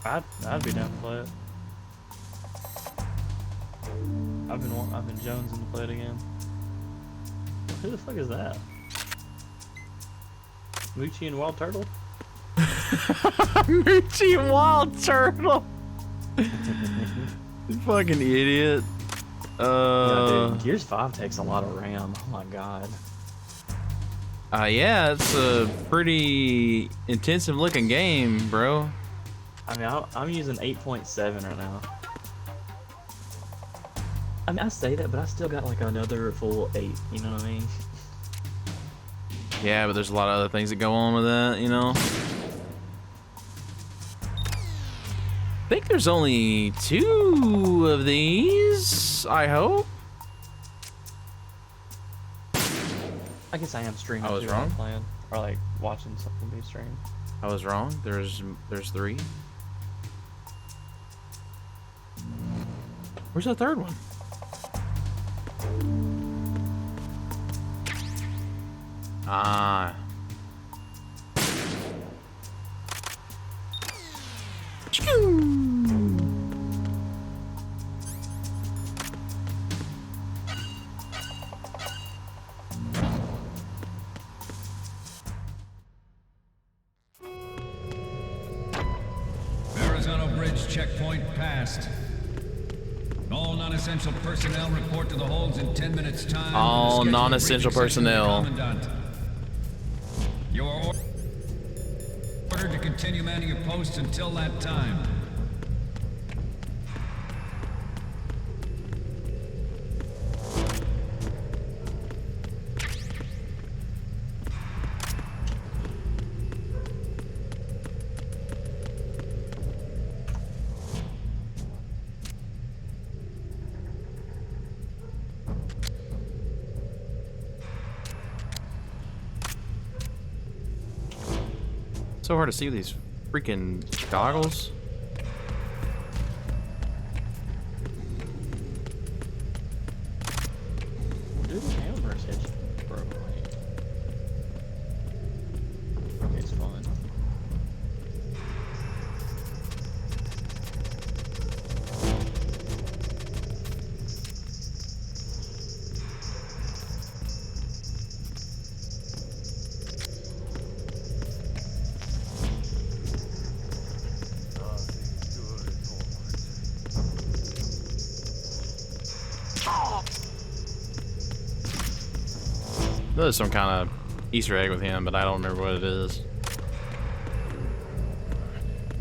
I'd be down to play it. I've been jonesing to play it again. Who the fuck is that? Moochie and Wild Turtle? Moochie and Wild Turtle. You fucking idiot. Yeah, dude, Gears 5 takes a lot of RAM. Oh my god. Yeah, it's a pretty intensive looking game, bro. I mean, I'm using 8.7 right now. I mean, I say that, but I still got like another full 8. You know what I mean? Yeah, but there's a lot of other things that go on with that, you know? I think there's only 2 of these, I hope. I guess I am streaming. I was too while I'm wrong? playing, or like watching something be streamed. I was wrong. There's 3. Where's the third one? Ah. Arizona Bridge checkpoint passed. All non-essential personnel report to the holds in 10 minutes time. All Scheduled non-essential briefing session with the personnel. Commandant. You are ordered to continue manning your posts until that time. So hard to see these freaking goggles. Dude, the camera's itch, bro. It's fun. There's some kind of Easter egg with him, but I don't remember what it is.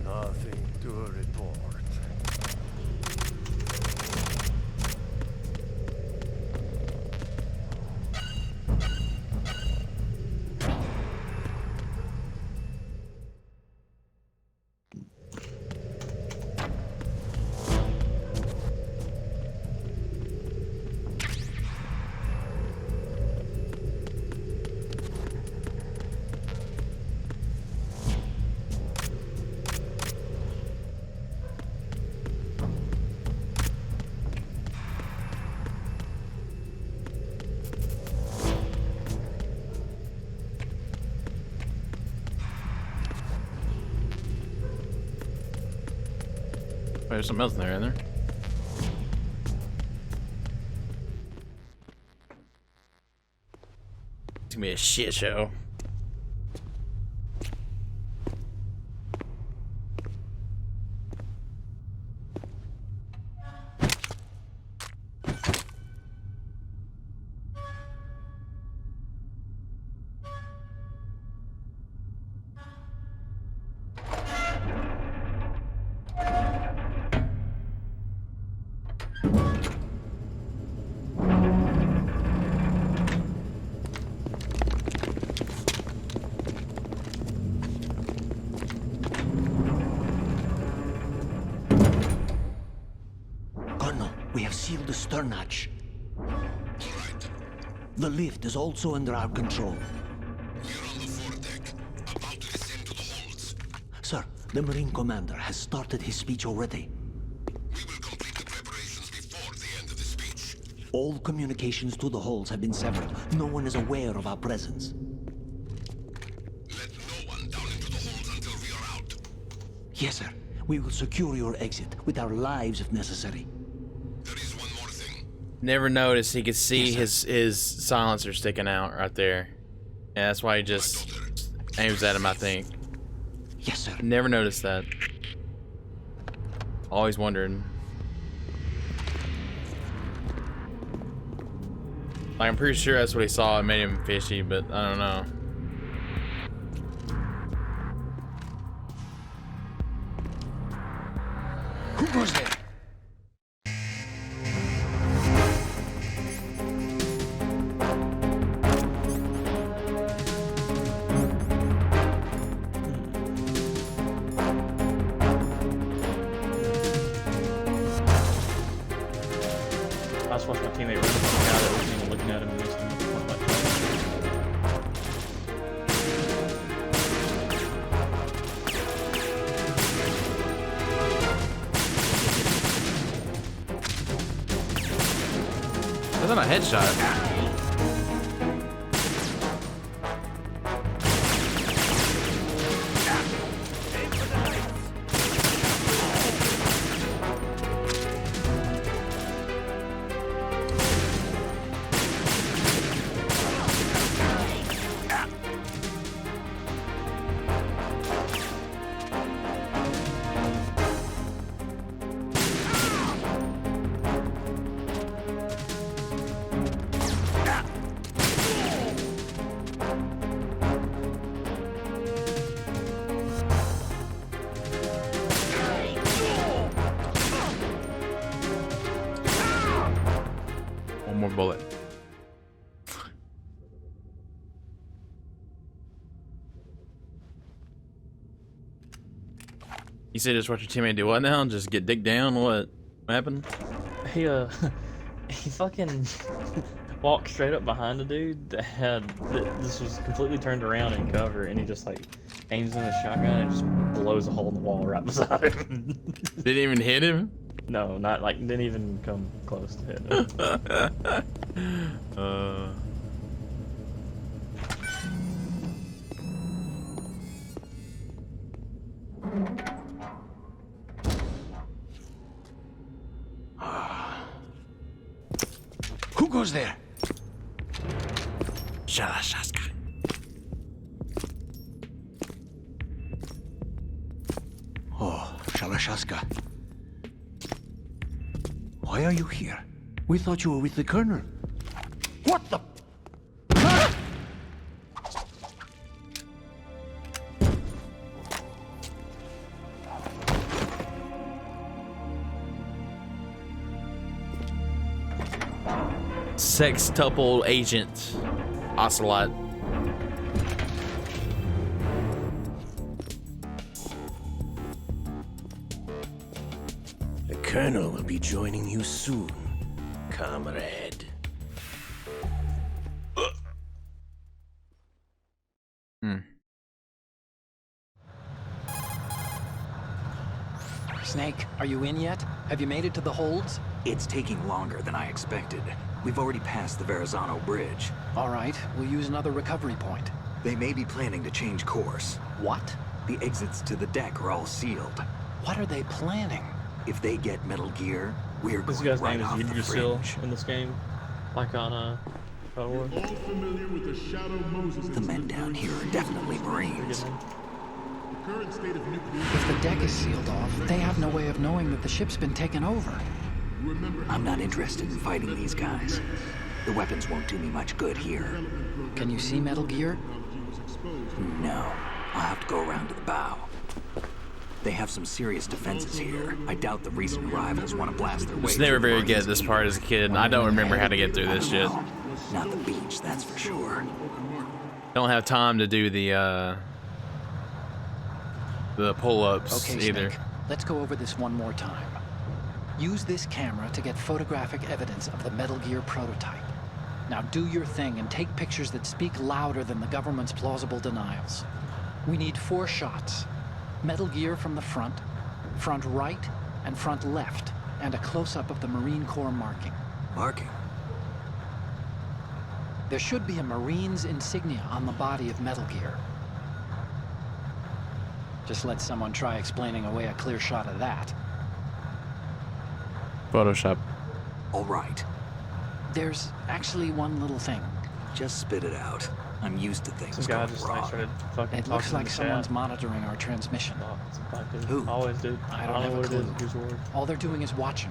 Nothing to report. Oh, there's something else in there, isn't there? It's gonna be a shit show. seal the stern hatch. The lift is also under our control. Sir, the Marine Commander has started his speech already. All communications to the holds have been severed. No one is aware of our presence. Yes, sir. We will secure your exit with our lives if necessary. Never noticed he could see his silencer sticking out right there. Yeah, that's why he just aims at him, I think. Yes, sir. Never noticed that. Always wondering. Like, I'm pretty sure that's what he saw. It made him fishy, but I don't know. Who goes there? I just watched my teammate run from the guy that wasn't even looking at him and missed him with the point blank. That's not a headshot. One more bullet. You said just watch your teammate do what now? Just get dick down? What happened? He he fucking walked straight up behind the dude that had this was completely turned around in cover, and he just like aims in the shotgun and just blows a hole in the wall right beside him. Didn't even hit him? No, not like didn't even come close to hitting him. Who goes there? Shalashaska. Oh, Shalashaska. Why are you here? We thought you were with the Colonel. What the? Sextuple agent. Ocelot. The Colonel will be joining you soon, comrade. Snake, are you in yet? Have you made it to the holds? It's taking longer than I expected. We've already passed the Verrazano Bridge. All right, we'll use another recovery point. They may be planning to change course. What? The exits to the deck are all sealed. What are they planning? If they get Metal Gear, we're This going guy's right name off is the Yggdrasil fringe. in this game, like on God of War. The men down here are definitely Marines. If the deck is sealed off, they have no way of knowing that the ship's been taken over. I'm not interested in fighting these guys. The weapons won't do me much good here. Can you see Metal Gear? No. I'll have to go around to the bow. They have some serious defenses here. I doubt the recent arrivals want to blast their way. Was never through very the good at this part as a kid, and I don't remember how to get through this shit. Not the beach, that's for sure. Don't have time to do the pull-ups Okay, either. Snake, let's go over this one more time. Use this camera to get photographic evidence of the Metal Gear prototype. Now do your thing and take pictures that speak louder than the government's plausible denials. We need 4 shots. Metal Gear from the front right, and front left, and a close-up of the Marine Corps marking. Marking? There should be a Marine's insignia on the body of Metal Gear. Just let someone try explaining away a clear shot of that. Photoshop. All right. There's actually one little thing. Just spit it out. I'm used to things Some guy going just wrong. like started fucking It looks talking like in the someone's chat. monitoring our transmission. Who? Always do. I don't have know a what it is. clue. Use word. All they're doing is watching.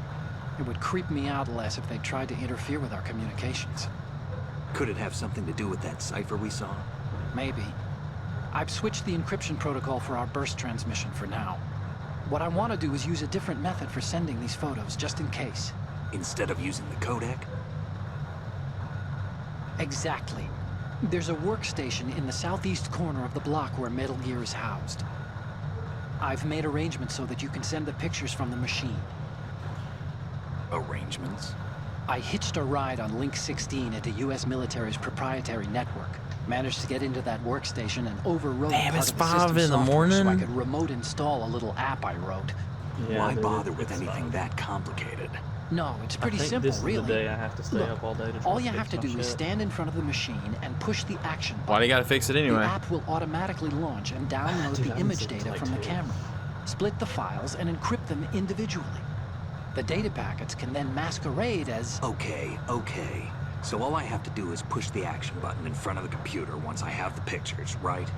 It would creep me out less if they tried to interfere with our communications. Could it have something to do with that cipher we saw? Maybe. I've switched the encryption protocol for our burst transmission for now. What I want to do is use a different method for sending these photos, just in case. Instead of using the codec? Exactly. There's a workstation in the southeast corner of the block where Metal Gear is housed. I've made arrangements so that you can send the pictures from the machine. Arrangements? I hitched a ride on Link 16 into U.S. military's proprietary network. Managed to get into that workstation and overrode Damn, part it's of the 5 system in the software so I morning? could remote install a little app I wrote. Yeah, Why dude, bother with it's anything fine. that complicated? No, it's pretty I think simple, this is really. the day I have to stay Look, up all day to try all to you fix have to my do is shit. stand in front of the machine and push the action button. Why do you gotta fix it anyway? The app will automatically launch and download Dude, the I've been image sitting data like from the 2. camera, split the files, and encrypt them individually. The data packets can then masquerade as... Okay. So all I have to do is push the action button in front of the computer once I have the pictures, right?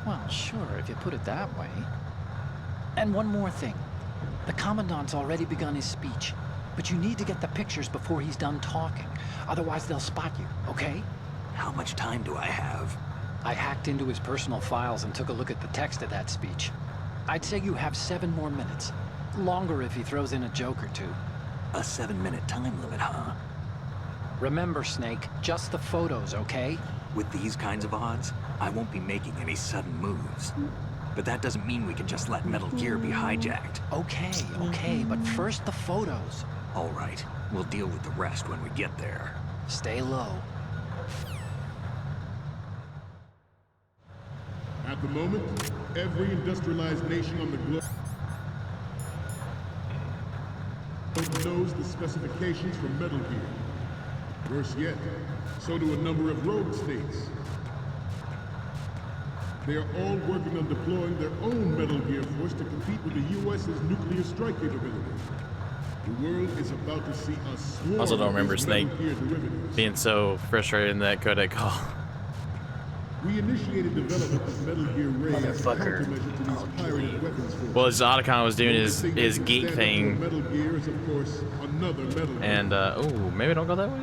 Well, sure, if you put it that way. And one more thing. The Commandant's already begun his speech, but you need to get the pictures before he's done talking. Otherwise, they'll spot you, okay? How much time do I have? I hacked into his personal files and took a look at the text of that speech. I'd say you have 7 more minutes. Longer if he throws in a joke or two. A 7-minute time limit, huh? Remember, Snake, just the photos, okay? With these kinds of odds, I won't be making any sudden moves. But that doesn't mean we can just let Metal Gear be hijacked. Okay, but first the photos. All right, we'll deal with the rest when we get there. Stay low. At the moment, every industrialized nation on the globe knows the specifications for Metal Gear. Worse yet, so do a number of rogue states. They are all working on deploying their own Metal Gear force to compete with the U.S.'s nuclear strike capability. The world is about to see a swarm Also don't of remember these Snake Metal Gear derivatives. being so frustrated in that codec call. We initiated development of Metal Gear Ray as a countermeasure to these pirated weapons forces. Well, as Otacon was doing his geek Standard thing, Metal Gear is, of course, another Metal Gear. and oh, maybe don't go that way.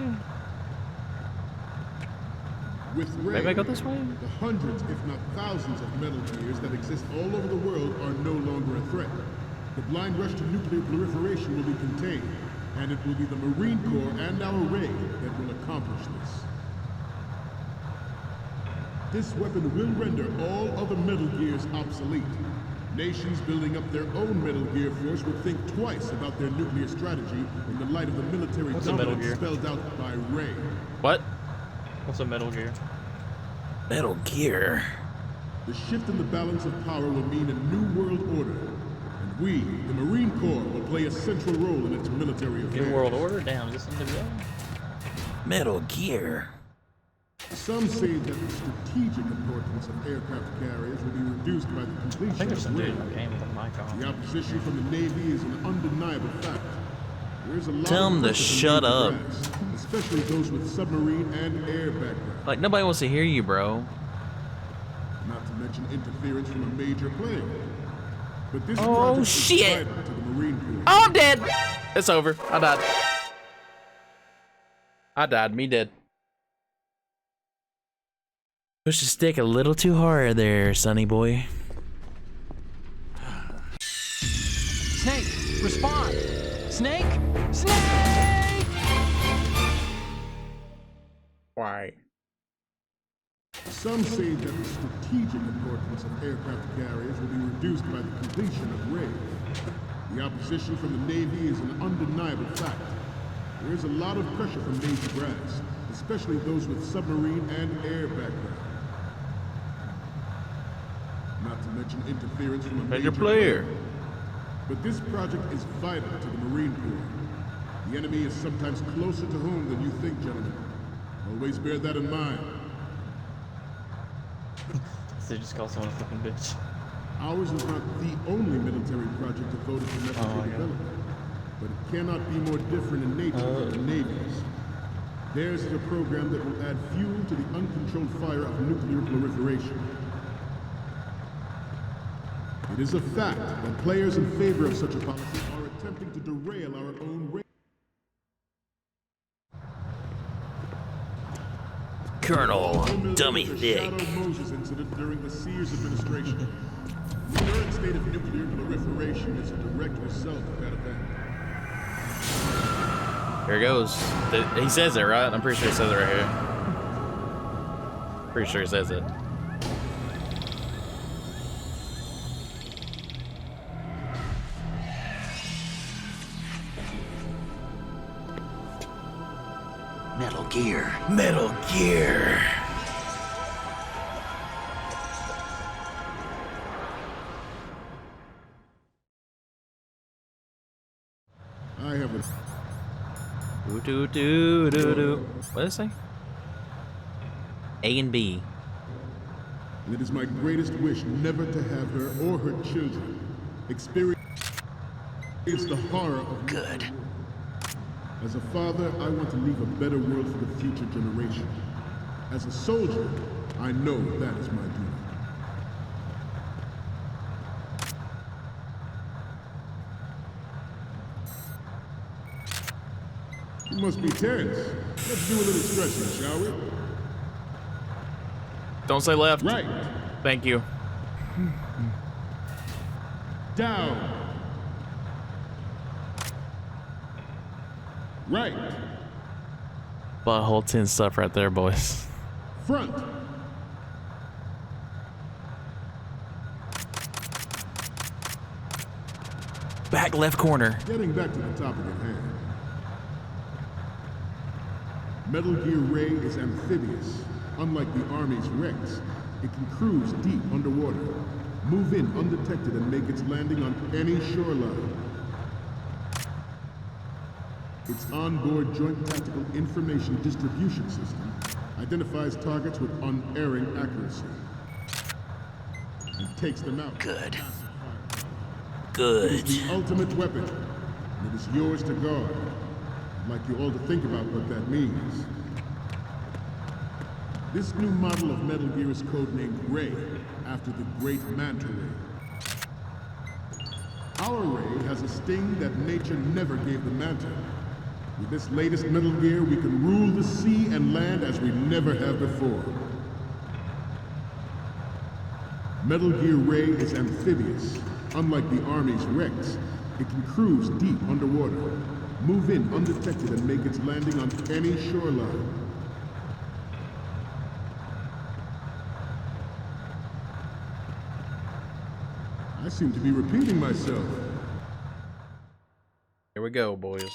With Ray, Maybe I go this way? the hundreds, if not thousands, of Metal Gears that exist all over the world are no longer a threat. The blind rush to nuclear proliferation will be contained, and it will be the Marine Corps and our Ray that will accomplish this. This weapon will render all other Metal Gears obsolete. Nations building up their own Metal Gear force will think twice about their nuclear strategy in the light of the military What's a Metal dominance Gear? spelled out by Ray. What? What's a Metal Gear? Metal Gear. The shift in the balance of power will mean a new world order, and we, the Marine Corps, will play a central role in its military affairs. New World Order? Damn, just something to go. Metal Gear. Some say that the strategic importance of aircraft carriers will be reduced by the I completion think there's of some dude Ray. in the game with a mic on. The opposition from the Navy is an undeniable fact. There is a lot Tell of 'em to pressure from shut Navy up. brass, especially those with submarine and air background. Like, nobody wants to hear you, bro. Not to mention interference from a major player. But this Oh, project shit. is vital to the Marine Corps. Oh, I'm dead. It's over. I died. I died. Me dead. Push the stick a little too hard there, sonny boy. Snake, respond! Snake! Snake! Why? Some say that the strategic importance of aircraft carriers will be reduced by the completion of Ray. The opposition from the Navy is an undeniable fact. There is a lot of pressure from Navy brass, especially those with submarine and air background. Not to mention interference from a major player. But this project is vital to the Marine Corps. The enemy is sometimes closer to home than you think, gentlemen. Always bear that in mind. So you just call someone a fucking bitch. Ours is not the only military project devoted to necessary development, but it cannot be more different in nature than the Navy's. Theirs is a program that will add fuel to the uncontrolled fire of nuclear proliferation. It is a fact that players in favor of such a policy are attempting to derail our own race. Colonel Dummy Thick. Moses incident during the Sears administration. The current state of nuclear proliferation is a direct result of that event. Here it goes. He says it, right? I'm pretty sure he says it right here. Pretty sure he says it. Metal Gear. Metal Gear. I have a... What does it say? A and B. And it is my greatest wish never to have her or her children experience the horror of... Good. As a father, I want to leave a better world for the future generation. As a soldier, I know that is my duty. You must be tense. Let's do a little stretching, shall we? Don't say left. Right. Thank you. Down. Right. Butthole 10 stuff right there, boys. Front. Back left corner. Getting back to the topic at hand. Metal Gear Ray is amphibious. Unlike the Army's Rex, it can cruise deep underwater, move in undetected and make its landing on any shoreline. Its onboard Joint Tactical Information Distribution System identifies targets with unerring accuracy and takes them out. Good. It is the ultimate weapon, and it is yours to guard. I'd like you all to think about what that means. This new model of Metal Gear is codenamed Ray, after the great Manta Ray. Our Ray has a sting that nature never gave the Manta. With this latest Metal Gear, we can rule the sea and land as we never have before. Metal Gear Ray is amphibious. Unlike the Army's Rex, it can cruise deep underwater, move in undetected and make its landing on any shoreline. I seem to be repeating myself. Here we go, boys.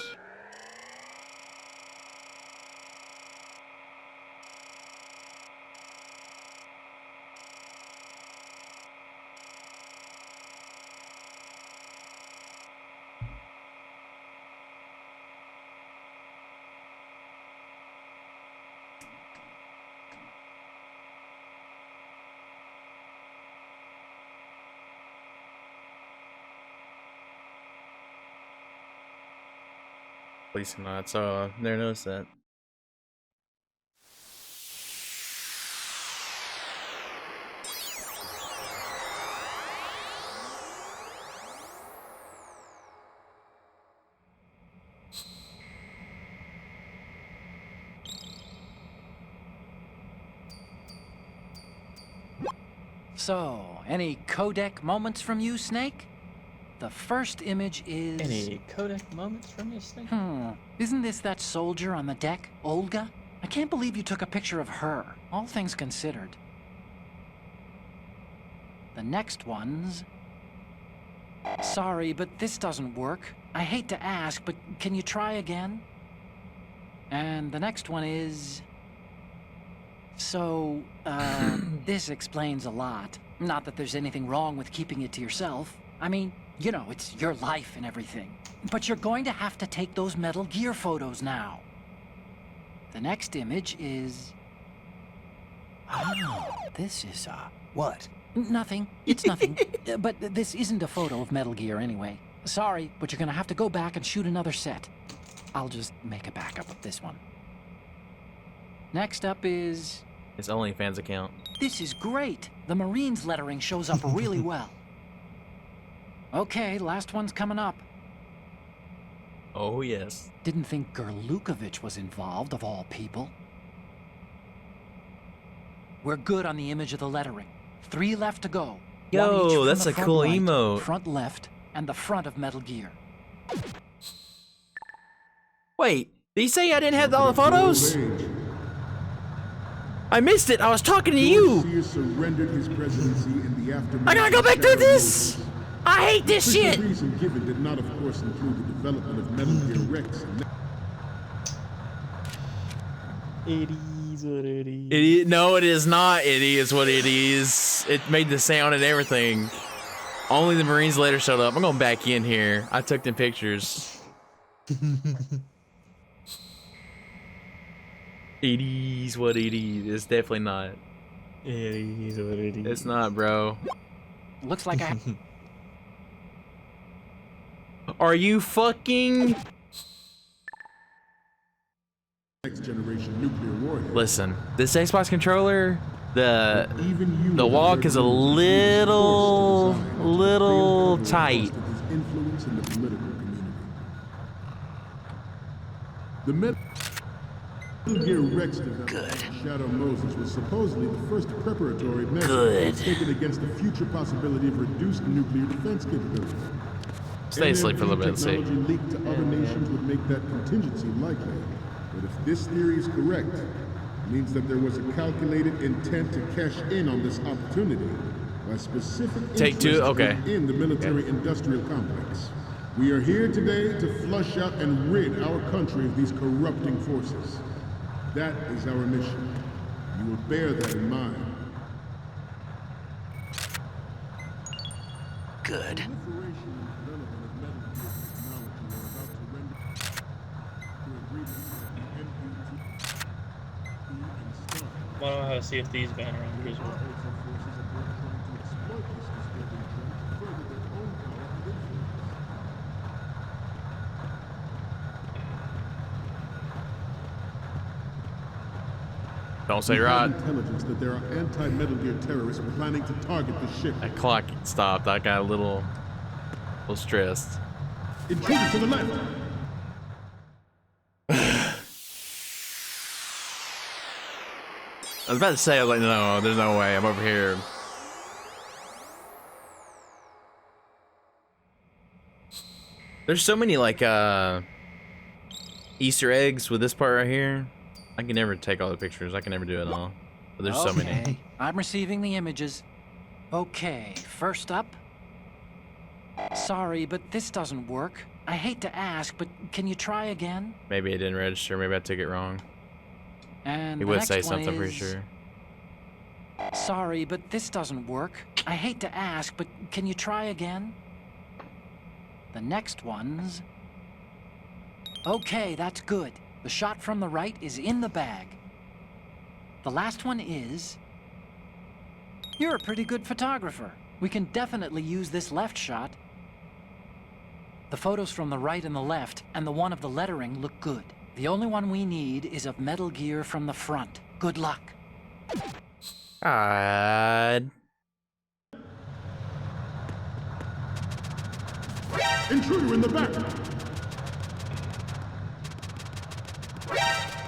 At least not, so never noticed that. So, any codec moments from you, Snake? The first image is... Any codec moments from you, Snake? Isn't this that soldier on the deck, Olga? I can't believe you took a picture of her, all things considered. The next one's... Sorry, but this doesn't work. I hate to ask, but can you try again? And the next one is... So, this explains a lot. Not that there's anything wrong with keeping it to yourself. I mean, you know, it's your life and everything. But you're going to have to take those Metal Gear photos now. The next image is... Oh, this is, What? Nothing. It's nothing. But this isn't a photo of Metal Gear anyway. Sorry, but you're gonna have to go back and shoot another set. I'll just make a backup of this one. Next up is... His OnlyFans account. This is great. The Marines lettering shows up really well. Okay, last one's coming up. Oh, yes. Didn't think Gerlukovich was involved, of all people. We're good on the image of the lettering. 3 left to go. Yo, One each from that's the a front cool right, emote. Front left, and the front of Metal Gear. Wait, did he say I didn't have all the photos? I missed it. I was talking to you. Surrendered his presidency in the aftermath. I gotta go back through this. I hate this shit. The reason given did not, of course, include the development of Metal Gear Rex. It is what it is. No, it is not. It is what it is. It made the sound and everything. Only the Marines later showed up. I'm going back in here. I took them pictures. It is what it is. It's definitely not. It is what it is. It's not, bro. Looks like I... Are you fucking... Next generation nuclear warhead. Listen, this Xbox controller, the walk is a little tight. Influence in the political community. The Metal Gear Rex development Shadow Moses was supposedly the first preparatory measure taken against the future possibility of reduced nuclear defense capability. Stay asleep for a little bit and see. Technology leaked to other nations would make that contingency likely. But if this theory is correct, it means that there was a calculated intent to cash in on this opportunity by specific Take 2, okay. in the military-industrial complex. We are here today to flush out and rid our country of these corrupting forces. That is our mission. You will bear that in mind. Good. Why don't I have a CFD's banner around here as well? Don't say right. Intelligence that there are anti-Metal Gear terrorists planning to target the ship. That clock stopped. I got a little stressed. Intruder to the left. I was about to say, I was like, no, there's no way. I'm over here. There's so many, like, Easter eggs with this part right here. I can never take all the pictures. I can never do it all. But there's so many. I'm receiving the images. Okay, first up. Sorry, but this doesn't work. I hate to ask, but can you try again? Maybe it didn't register. Maybe I took it wrong. And he would say something, I'm pretty sure. Sorry, but this doesn't work. I hate to ask, but can you try again? The next one's... Okay, that's good. The shot from the right is in the bag. The last one is... You're a pretty good photographer. We can definitely use this left shot. The photos from the right and the left, and the one of the lettering look good. The only one we need is of Metal Gear from the front. Good luck. God. Intruder in the back.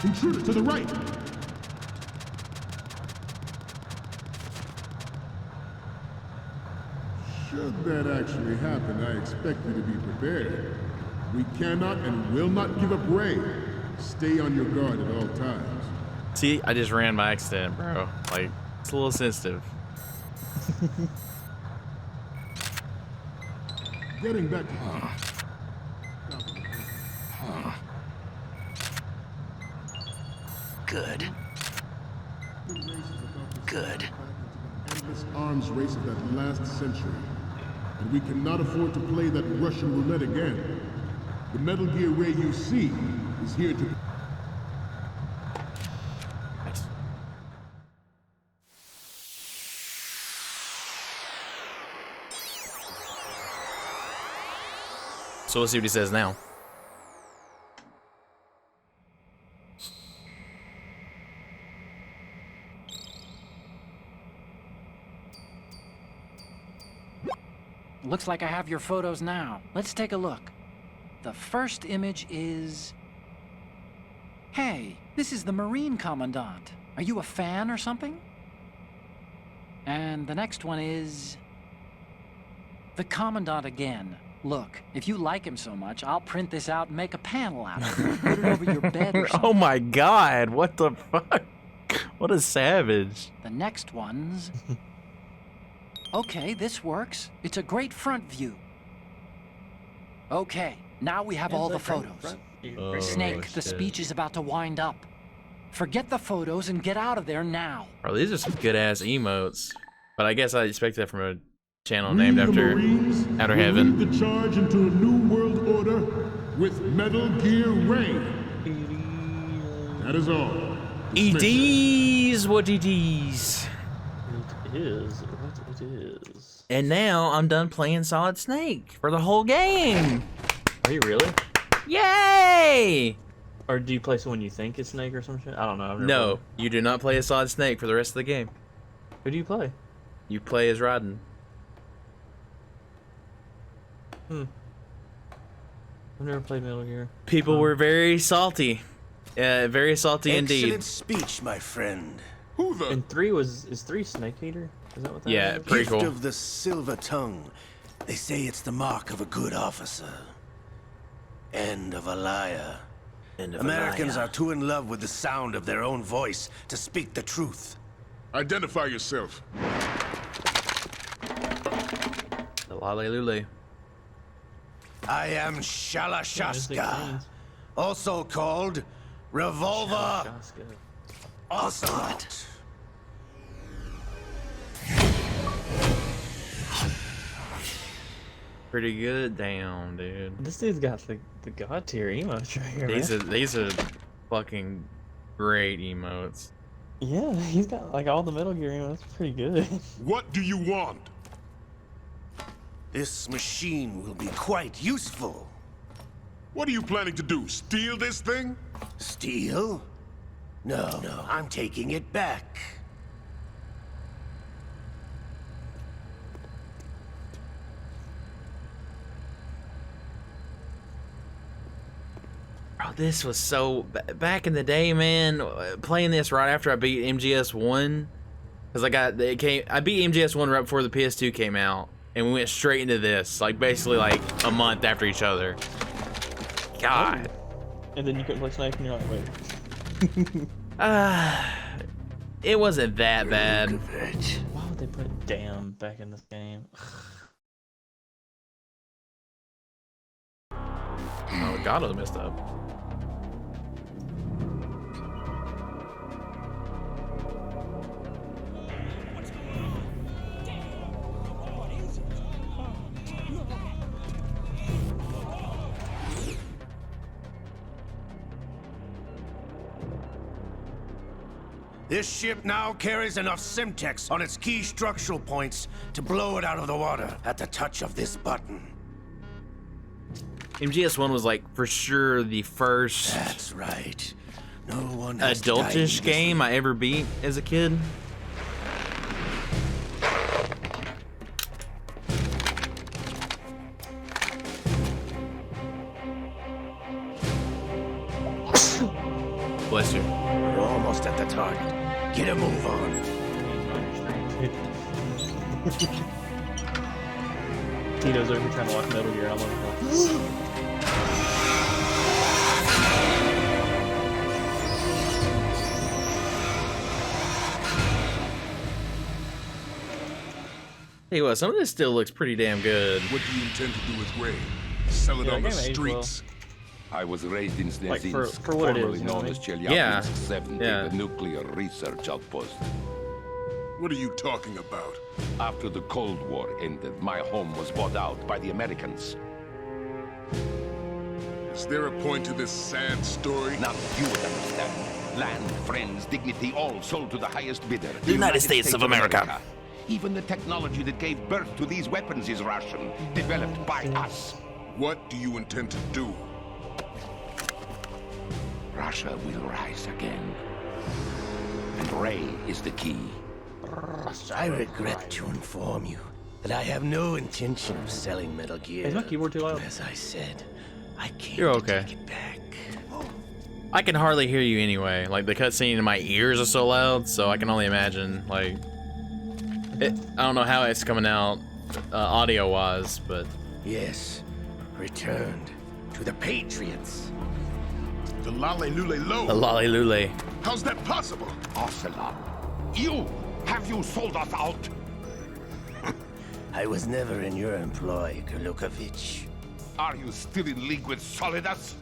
Intruder to the right. Should that actually happen, I expect you to be prepared. We cannot and will not give up Ray. Stay on your guard at all times. See, I just ran by accident, bro. Like, it's a little sensitive. Getting back to Good. Good. endless arms race of that last century. And we cannot afford to play that Russian roulette again. The Metal Gear Ray you see is here to... So let's see what he says now. Looks like I have your photos now. Let's take a look. The first image is... Hey, this is the Marine Commandant. Are you a fan or something? And the next one is... the Commandant again. Look, if you like him so much, I'll print this out and make a panel out of it. Put it over your bed or something. Oh my god, what the fuck? What a savage. The next one's... Okay, this works. It's a great front view. Okay, now we have all the photos. Oh, Snake, the speech is about to wind up. Forget the photos and get out of there now. Bro, these are some good ass emotes. But I guess I expect that from a channel named after Outer Heaven. Lead the charge into a new world order with Metal Gear Ray. That is all. EDs, what EDs? It is what it is. And now I'm done playing Solid Snake for the whole game. Are you really? Yay! Or do you play someone you think is Snake or some shit? I don't know. I've never No, played. you do not play as Solid Snake for the rest of the game. Who do you play? You play as Raiden. I've never played Metal Gear. People were very salty. Very salty indeed. Excellent speech, my friend. Who the? And 3 is 3 Snake Eater? Is that what that Yeah, is? pretty Gift cool. of the silver tongue. They say it's the mark of a good officer. End of a liar. Americans are too in love with the sound of their own voice to speak the truth. Identify yourself. The Lale Lule. I am Shalashaska, also called Revolver Ocelot. Pretty good down, dude. This dude's got the god tier emotes right here, man. These are fucking great emotes. Yeah, he's got like all the Metal Gear emotes. Pretty good. What do you want? This machine will be quite useful. What are you planning to do? Steal this thing? Steal? No, I'm taking it back. Bro, this was so back in the day, man. Playing this right after I beat MGS1, because I beat MGS1 right before the PS2 came out, and we went straight into this, like basically like a month after each other. God. And then you couldn't play Snake, and you're like, wait. It wasn't that bad. Why would they put damn back in this game? Oh, God, I messed up. This ship now carries enough Simtex on its key structural points to blow it out of the water at the touch of this button. MGS1 was like for sure the first That's right. No one has died in adultish this game I ever beat as a kid. Bless you. We're almost at the target. Get a move on. Tito's over trying to watch Metal Gear, and I'm like, Hey, well, some of this still looks pretty damn good. What do you intend to do with Ray? Sell it Yeah, on the game aged well. streets? I was raised in Like, Snezhinsk, for what it is, formerly you know known what I as mean? Yeah. Chelyabinsk 70, Yeah. the nuclear research outpost. What are you talking about? After the Cold War ended, my home was bought out by the Americans. Is there a point to this sad story? Now you would understand. Land, friends, dignity, all sold to the highest bidder. The United States of America. Even the technology that gave birth to these weapons is Russian, developed by us. What do you intend to do? Russia will rise again. And Ray is the key. I regret to inform you that I have no intention of selling Metal Gear. Is my keyboard too loud? As I said, I can't You're okay. take it back. I can hardly hear you anyway. Like the cutscene in my ears are so loud, so I can only imagine. Like, I don't know how it's coming out audio-wise, but Yes, returned to the Patriots. The Lale Lule Lo. the lolly lule. How's that possible? Ocelot, have you sold us out? I was never in your employ, Kurlukovich. Are you still in league with Solidus?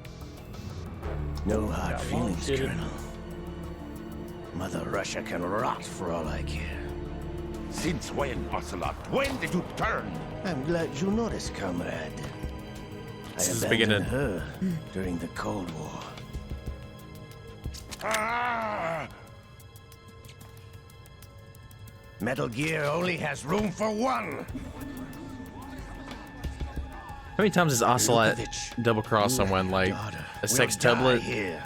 No hard feelings, did it. Colonel. Mother Russia can rot for all I care. Since when, Ocelot? When did you turn? I'm glad you noticed, comrade. I This is abandoned beginning. her during the Cold War. Ah! Metal Gear only has room for one. How many times has Ocelot double crossed someone? Like a sex tablet? Here.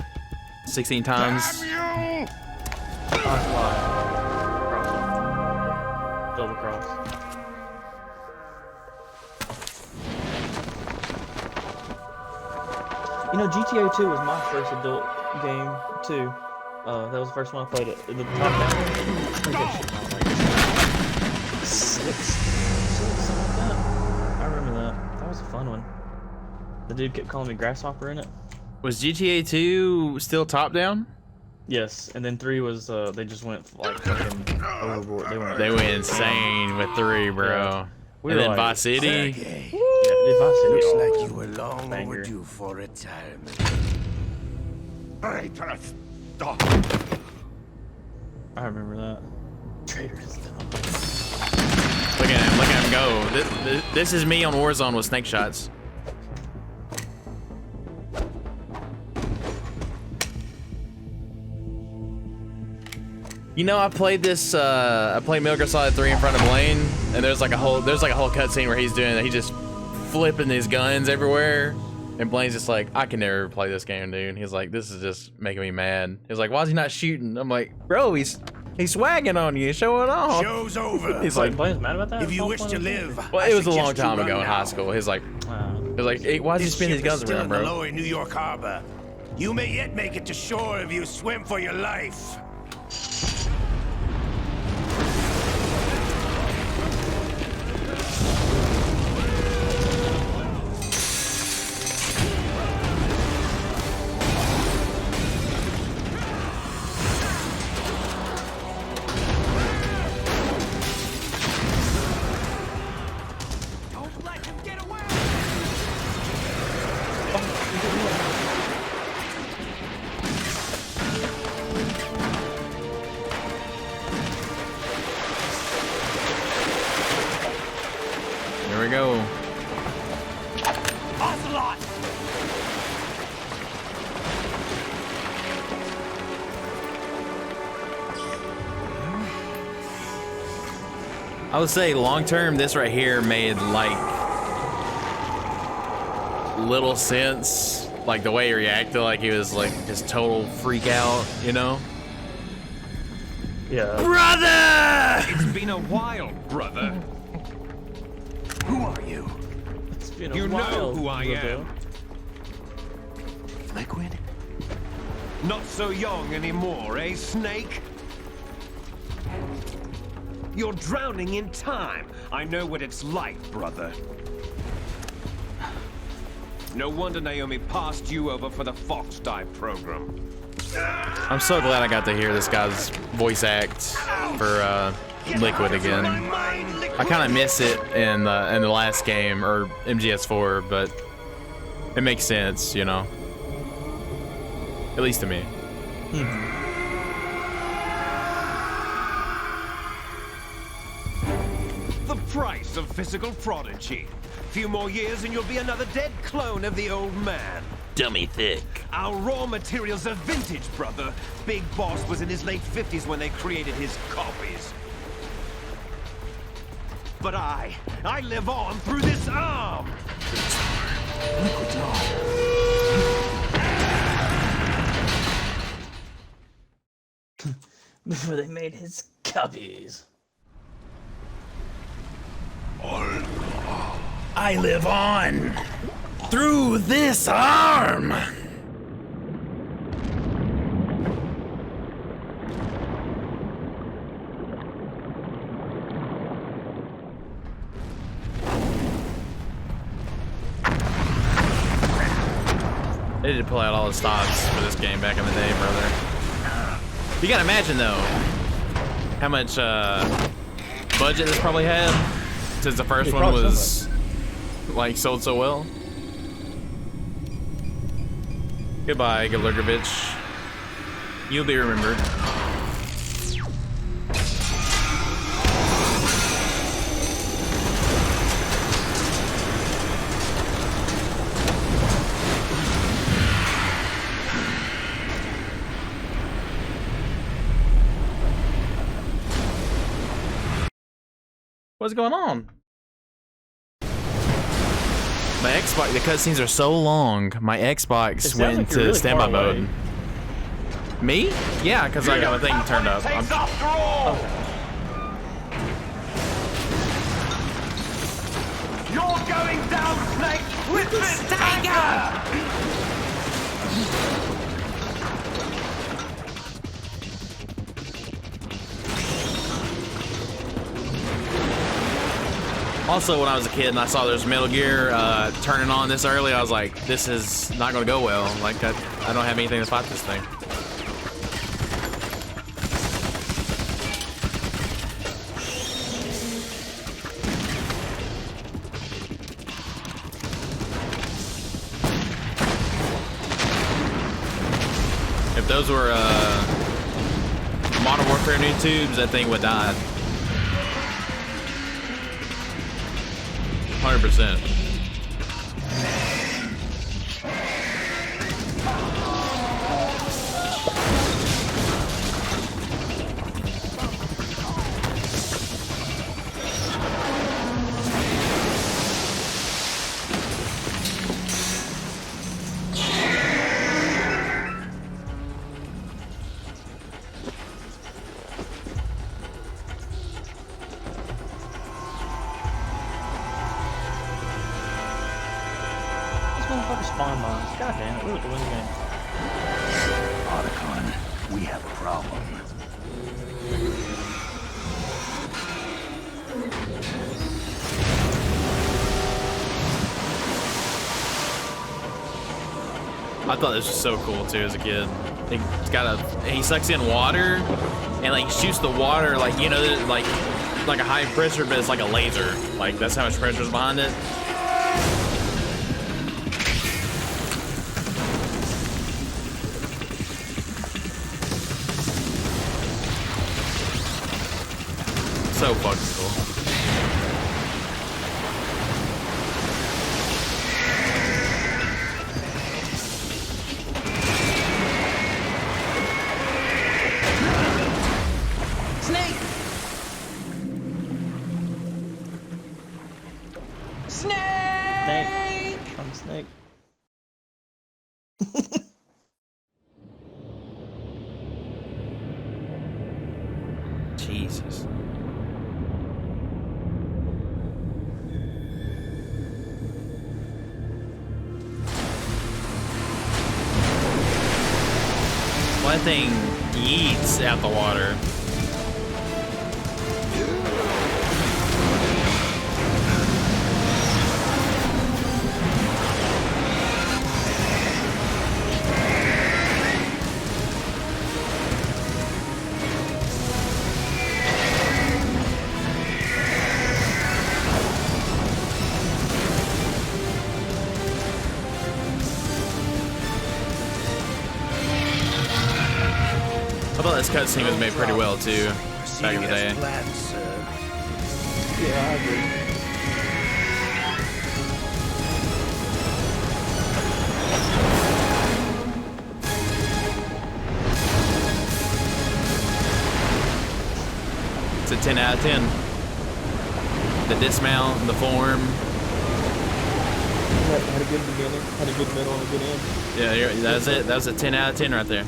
16 times? Damn you! Double cross. You know, GTA 2 was my first adult game too. That was the first one I played. The top down. I think that shit was like six, something like that. I remember that. That was a fun one. The dude kept calling me Grasshopper in it. Was GTA 2 still top down? Yes, and then 3 was they just went like fucking overboard. They went insane with 3, bro. Yeah. We And were then like, Vice City. Sergey, Yeah, Vice City. looks Oh, like you were long banger. overdue for retirement. Traitorous dog! I remember that. Traitors. Look at him go. This is me on Warzone with snake shots. You know, I played this. I played Metal Gear Solid 3 in front of Blaine, and there's like a whole cutscene where he's doing that. He's just flipping these guns everywhere, and Blaine's just like, I can never play this game, dude. He's like, this is just making me mad. He's like, why is he not shooting? I'm like, bro, he's swagging on you, showing off. Show's over. He's like, Blaine's mad about that? If you wish to live, well, I it was a long suggest you time run ago in high now. school. He's like, hey, why does he This spin these ship guns is still around, in the bro? lower New York Harbor. You may yet make it to shore if you swim for your life. Here we go. Ocelot! I would say long term, this right here made like little sense, like the way he reacted, like he was like just total freak out, you know? Yeah. Brother! It's been a while, brother. Who are you? It's been a You know while, who I Robo. am. Liquid? Not so young anymore, eh, Snake? You're drowning in time. I know what it's like, brother. No wonder Naomi passed you over for the Fox Dive program. I'm so glad I got to hear this guy's voice act for Liquid again. I kind of miss it in the last game or MGS4, but it makes sense, you know. At least to me. The price of physical prodigy. Few more years and you'll be another dead clone of the old man. Dummy thick. Our raw materials are vintage, brother. Big Boss was in his late 50s when they created his copies. But I live on through this arm! Liquid's on. Before they made his copies. I live on through this arm. They did pull out all the stops for this game back in the day, brother. You gotta imagine though, how much budget this probably had, since the first one was like sold so well. Goodbye, Gilurgovich. You'll be remembered. What's going on? My Xbox, the cutscenes are so long, my Xbox went like into really standby far away. mode. Me? Yeah, because I got a thing turned up. You're going down, Snake, with this tanker! Also, when I was a kid and I saw there's Metal Gear turning on this early, I was like, this is not going to go well. Like, I don't have anything to fight this thing. If those were Modern Warfare new tubes, that thing would die. 100%. Spawn mines. God damn it, we're at the win game. Otacon, we have a problem. I thought this was so cool too as a kid. He sucks in water and like shoots the water like, you know, like a high pressure, but it's like a laser. Like that's how much pressure is behind it. So fucking cool. Snake! Snake! I'm Snake. Jesus. Well, that thing yeets out the water. thought this cutscene was made pretty well too, back in the day. Yeah, I agree. It's a 10 out of 10. The dismount, the form. Had a good beginning, had a good middle, and a good end. Yeah, that's it. That was a 10 out of 10 right there.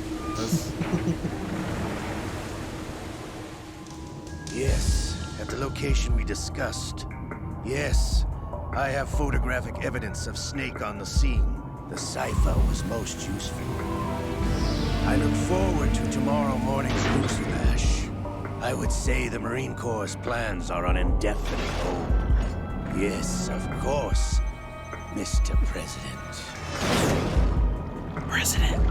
Yes, at the location we discussed. Yes, I have photographic evidence of Snake on the scene. The cipher was most useful. I look forward to tomorrow morning's news flash. I would say the Marine Corps' plans are on indefinite hold. Yes, of course, Mr. President. President.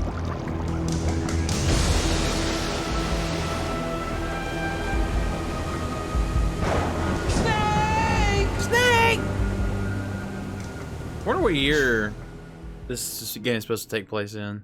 Snake! I wonder what year this game is supposed to take place in.